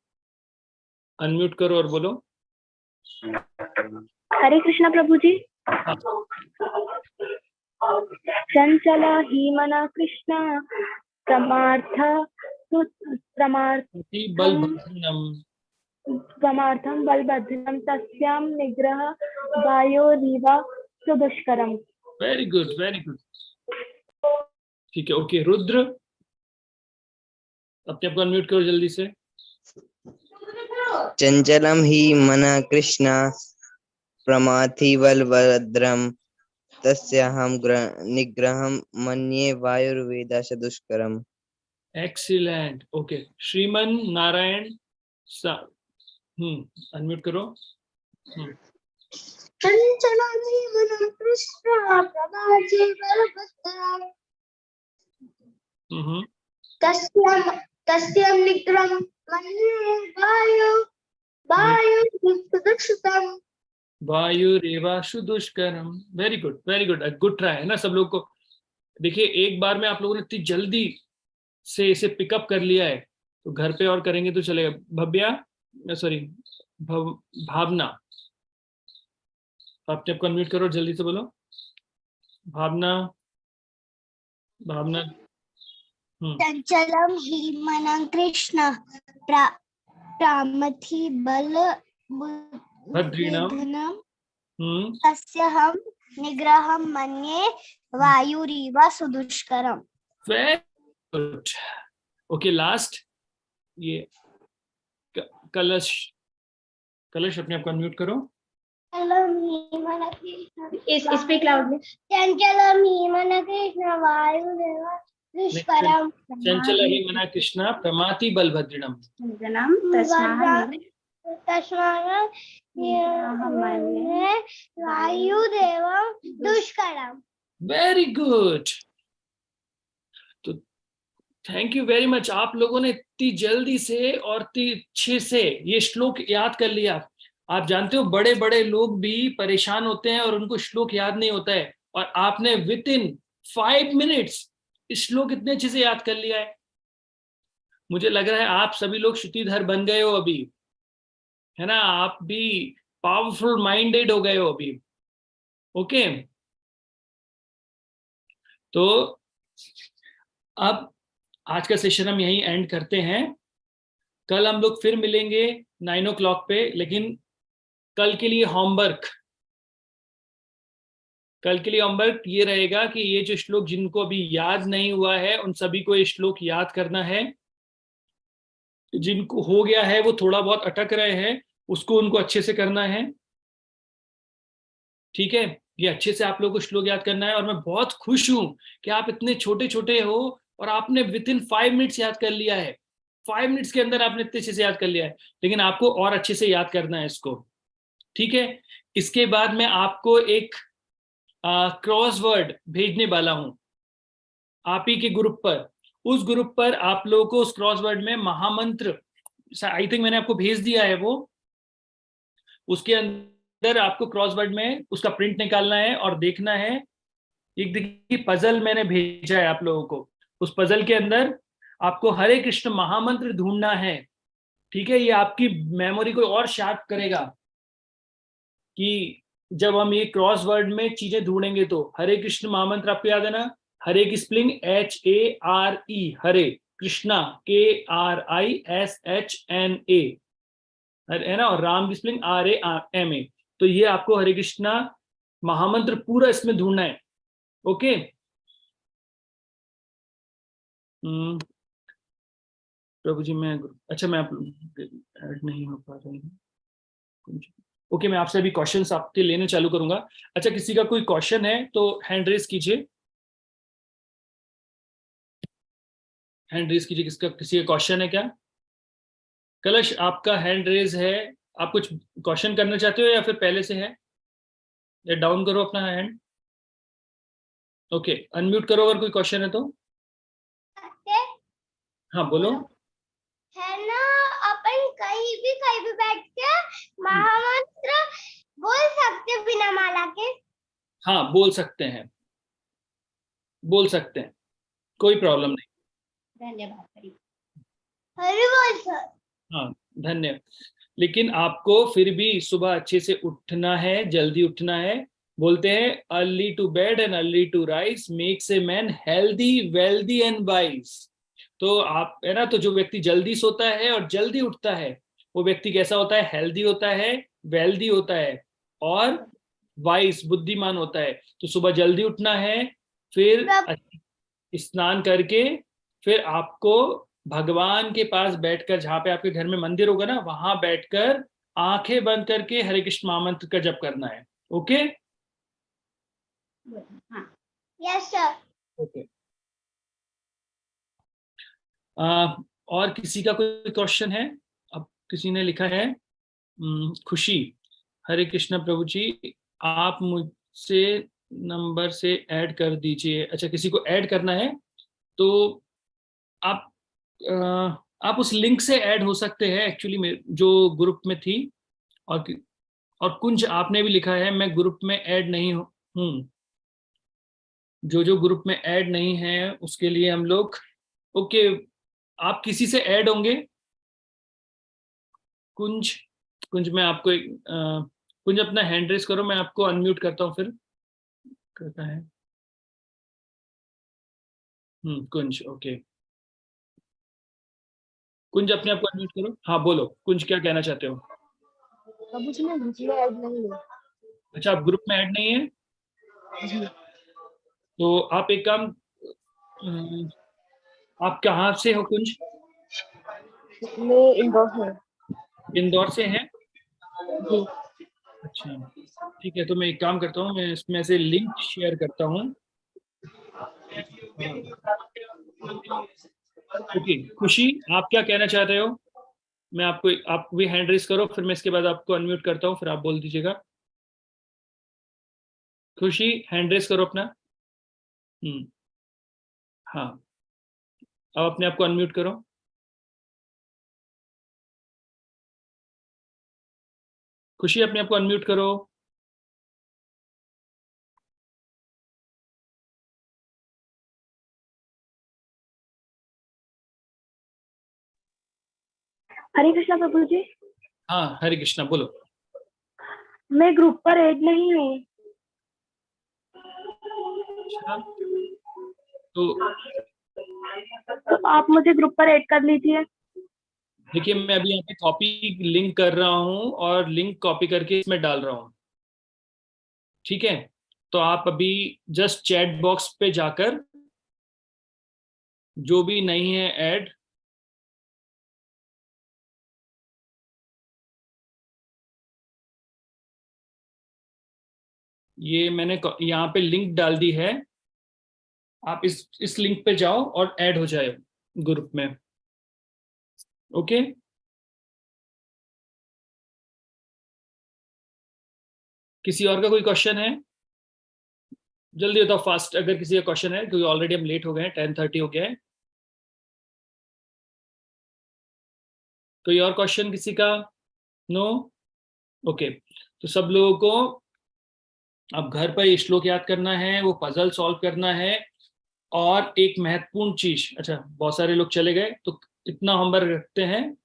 अनम्यूट करो और बोलो।
हरे कृष्णा प्रभु जी।
हाँ।
चंचल ही मनः कृष्ण प्रमार्थम बलभद्रम तस्यां निग्रह वायोरिव सुदुष्करम।
Very good, very good. ठीक है, ओके, रुद्र अपने आप को अनम्यूट करो जल्दी से।
चंचलम ही मनः कृष्ण प्रमाथि बलभद्रम तस्याहं निग्रहं मन्ये वायुर्वेदाश दुष्करम।
Excellent. Okay, Shriman Narayan unmute करो।
चंचलम ही मनः कृष्ण प्रमाथि बलवृद्ढं तस्यां निग्रहं मन्ये वायुरिव
वायुरेवाशु दुष्करम। Very good, very good, good try, है ना सब लोग को। देखिए, एक बार में आप लोगों ने इतनी जल्दी से इसे पिकअप कर लिया है, तो घर पे और करेंगे तो चलेगा। भव्या, सॉरी, भावना अपने आप को अनम्यूट करो, जल्दी से बोलो। भावना, भावना।
चंचलम ही मनः कृष्ण प्रमाथि बलवृद्ढं तस्याहं निग्रहं मन्ये वायुरिव सुदुष्करम।
Very good. ओके, लास्ट ये कलश, कलश अपने आप को अनम्यूट करो।
Speak loudly. चंचलम ही मनः कृष्ण वायुरिव दुष्करम।
चंचल ही मना कृष्ण प्रमाथि बलभद्रम
वायुदेव दुष्करम।
Very good. तो थैंक यू वेरी मच, आप लोगों ने इतनी जल्दी से और इतनी अच्छे से ये श्लोक याद कर लिया। आप जानते हो, बड़े बड़े लोग भी परेशान होते हैं और उनको श्लोक याद नहीं होता है, और आपने विद इन 5 मिनट्स इस श्लोक इतने अच्छे से याद कर लिया है। मुझे लग रहा है आप सभी लोग श्रुतिधर बन गए हो अभी, है ना, आप भी पावरफुल माइंडेड हो गए हो अभी। ओके, तो अब आज का सेशन हम यहीं एंड करते हैं। कल हम लोग फिर मिलेंगे 9 o'clock पे, लेकिन कल के लिए होमवर्क ये रहेगा कि ये जो श्लोक जिनको अभी याद नहीं हुआ है उन सभी को ये श्लोक याद करना है। जिनको हो गया है वो थोड़ा बहुत अटक रहे हैं, उसको उनको अच्छे से करना है। ठीक है, ये अच्छे से आप लोगों को श्लोक याद करना है। और मैं बहुत खुश हूं कि आप इतने छोटे छोटे हो और आपने विद इन 5 मिनट्स याद कर लिया है। 5 मिनट्स के अंदर आपने इतने अच्छे से याद कर लिया है, लेकिन आपको और अच्छे से याद करना है इसको। ठीक है, इसके बाद मैं आपको एक क्रॉसवर्ड भेजने वाला हूं आप ही के ग्रुप पर। उस ग्रुप पर आप लोगों को उस क्रॉसवर्ड में महामंत्र, आई थिंक मैंने आपको भेज दिया है वो, उसके अंदर आपको क्रॉसवर्ड में उसका प्रिंट निकालना है और देखना है। एक देखिए पजल मैंने भेजा है आप लोगों को, उस पजल के अंदर आपको हरे कृष्ण महामंत्र ढूंढना है। ठीक है, ये आपकी मेमोरी को और शार्प करेगा कि जब हम ये क्रॉसवर्ड में चीजें ढूंढेंगे तो हरे कृष्ण महामंत्र आपको याद है ना, हरे की स्पेलिंग HARE, हरे, कृष्णा KRISHNA है ना, और राम की स्पेलिंग RAMA। तो ये आपको हरे कृष्णा महामंत्र पूरा इसमें ढूंढना है। ओके, प्रभु जी मैं आप ऐड नहीं हो पा रहे हैं। ओके, मैं आपसे अभी क्वेश्चंस आपके लेने चालू करूंगा। अच्छा, किसी का कोई क्वेश्चन है तो हैंड रेज कीजिए, किसका किसी का क्वेश्चन है क्या? कलश, आपका हैंड रेज है, आप कुछ क्वेश्चन करना चाहते हो या फिर पहले से है? या डाउन करो अपना हैंड। ओके, अनम्यूट करो अगर कोई क्वेश्चन है तो। हाँ बोलो।
है ना, अपन कहीं भी बैठ के महामंत्र बोल सकते बिना माला के?
हाँ बोल सकते हैं, कोई प्रॉब्लम नहीं।
धन्यवाद। हरि बोल सर।
हाँ धन्यवाद। लेकिन आपको फिर भी सुबह अच्छे से उठना है, जल्दी उठना है। बोलते हैं early to bed and early to rise makes a man healthy wealthy and wise. तो आप है ना, तो जो व्यक्ति जल्दी सोता है और जल्दी उठता है वो व्यक्ति कैसा होता है? हेल्दी होता है, वेल्दी होता है और वाइज, बुद्धिमान होता है। तो सुबह जल्दी उठना है, फिर स्नान करके फिर आपको भगवान के पास बैठकर, जहां पे आपके घर में मंदिर होगा ना, वहां बैठकर आंखें बंद करके हरे कृष्ण महामंत्र का जप करना है। ओके?
Yes sir.
ओके। और किसी का कोई क्वेश्चन है? अब किसी ने लिखा है खुशी, हरे कृष्ण प्रभु जी आप मुझसे नंबर से ऐड कर दीजिए। अच्छा, किसी को ऐड करना है तो आप उस लिंक से ऐड हो सकते हैं एक्चुअली, जो ग्रुप में थी। और कुंज आपने भी लिखा है मैं ग्रुप में ऐड नहीं हूँ। जो ग्रुप में ऐड नहीं है उसके लिए हम लोग, ओके, आप किसी से ऐड होंगे? कुंज मैं आपको कुंज अपना हैंड रेस करो, मैं आपको अनम्यूट करता हूँ फिर। करता है कुंज, ओके। कुंज अपने आप को अनम्यूट करो। हाँ बोलो कुंज, क्या कहना चाहते हो?
प्रभु जी मैं ग्रुप में ऐड नहीं हूँ।
अच्छा, आप ग्रुप में ऐड नहीं है
जी।
तो आप एक काम, आप कहाँ से हो कुंज?
मैं इंदौर से।
इंदौर से हैं?
जी।
अच्छा ठीक है, तो मैं एक काम करता हूँ, मैं इसमें से लिंक शेयर करता हूँ। ओके खुशी, आप क्या कहना चाहते हो? मैं आप भी हैंड रेस करो, फिर मैं इसके बाद आपको अनम्यूट करता हूँ, फिर आप बोल दीजिएगा। खुशी हैंड रेस करो अपना। हाँ, अब अपने आप को अनम्यूट करो। खुशी अपने आप को अनम्यूट करो।
हरे कृष्णा प्रभु जी।
हाँ हरे कृष्णा, बोलो।
मैं ग्रुप पर ऐड नहीं हूँ।
तो
तो आप मुझे ग्रुप पर ऐड कर लीजिए।
देखिए, मैं अभी यहाँ पे कॉपी लिंक कर रहा हूँ और लिंक कॉपी करके इसमें डाल रहा हूँ, ठीक है। तो आप अभी जस्ट चैट बॉक्स पे जाकर जो भी नहीं है ऐड, ये मैंने यहाँ पे लिंक डाल दी है, आप इस लिंक पे जाओ और ऐड हो जाए ग्रुप में। ओके, किसी और का कोई क्वेश्चन है? जल्दी बताओ फास्ट, अगर किसी का क्वेश्चन है, क्योंकि ऑलरेडी हम लेट हो गए हैं, 10:30 हो गया है। कोई और क्वेश्चन किसी का? नो? ओके, तो सब लोगों को अब घर पर ये श्लोक याद करना है, वो पजल सॉल्व करना है, और एक महत्वपूर्ण चीज, अच्छा बहुत सारे लोग चले गए तो इतना होमवर्क रखते हैं।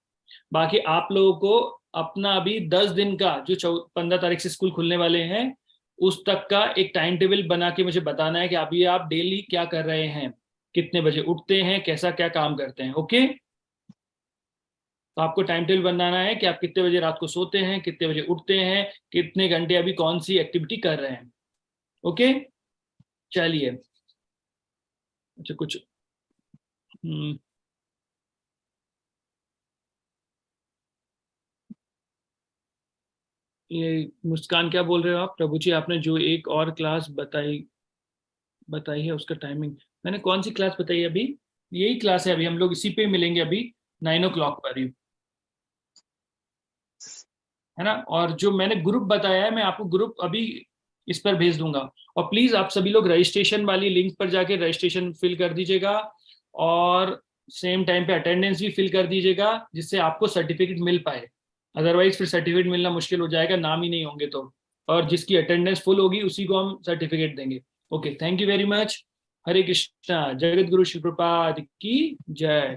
बाकी आप लोगों को अपना अभी 10 दिन का, जो 15 तारीख से स्कूल खुलने वाले हैं, उस तक का एक टाइम टेबल बना के मुझे बताना है कि अभी आप डेली क्या कर रहे हैं, कितने बजे उठते हैं, कैसा क्या काम करते हैं। ओके, तो आपको टाइम टेबल बनाना है कि आप कितने बजे रात को सोते हैं, कितने बजे उठते हैं, कितने घंटे अभी कौन सी एक्टिविटी कर रहे हैं। ओके, चलिए। अच्छा, कुछ ये मुस्कान क्या बोल रहे हो आप? प्रभु जी, आपने जो एक और क्लास बताई है उसका टाइमिंग, मैंने कौन सी क्लास बताई है? अभी यही क्लास है, अभी हम लोग इसी पे मिलेंगे अभी 9 o'clock पर ही, है ना। और जो मैंने ग्रुप बताया है, मैं आपको ग्रुप अभी इस पर भेज दूंगा। और प्लीज आप सभी लोग रजिस्ट्रेशन वाली लिंक पर जाके रजिस्ट्रेशन फिल कर दीजिएगा, और सेम टाइम पे अटेंडेंस भी फिल कर दीजिएगा, जिससे आपको सर्टिफिकेट मिल पाए। अदरवाइज फिर सर्टिफिकेट मिलना मुश्किल हो जाएगा, नाम ही नहीं होंगे तो। और जिसकी अटेंडेंस फुल होगी उसी को हम सर्टिफिकेट देंगे। Okay, thank you very much. Hare Krishna. जगत गुरु श्री प्रपाद की जय।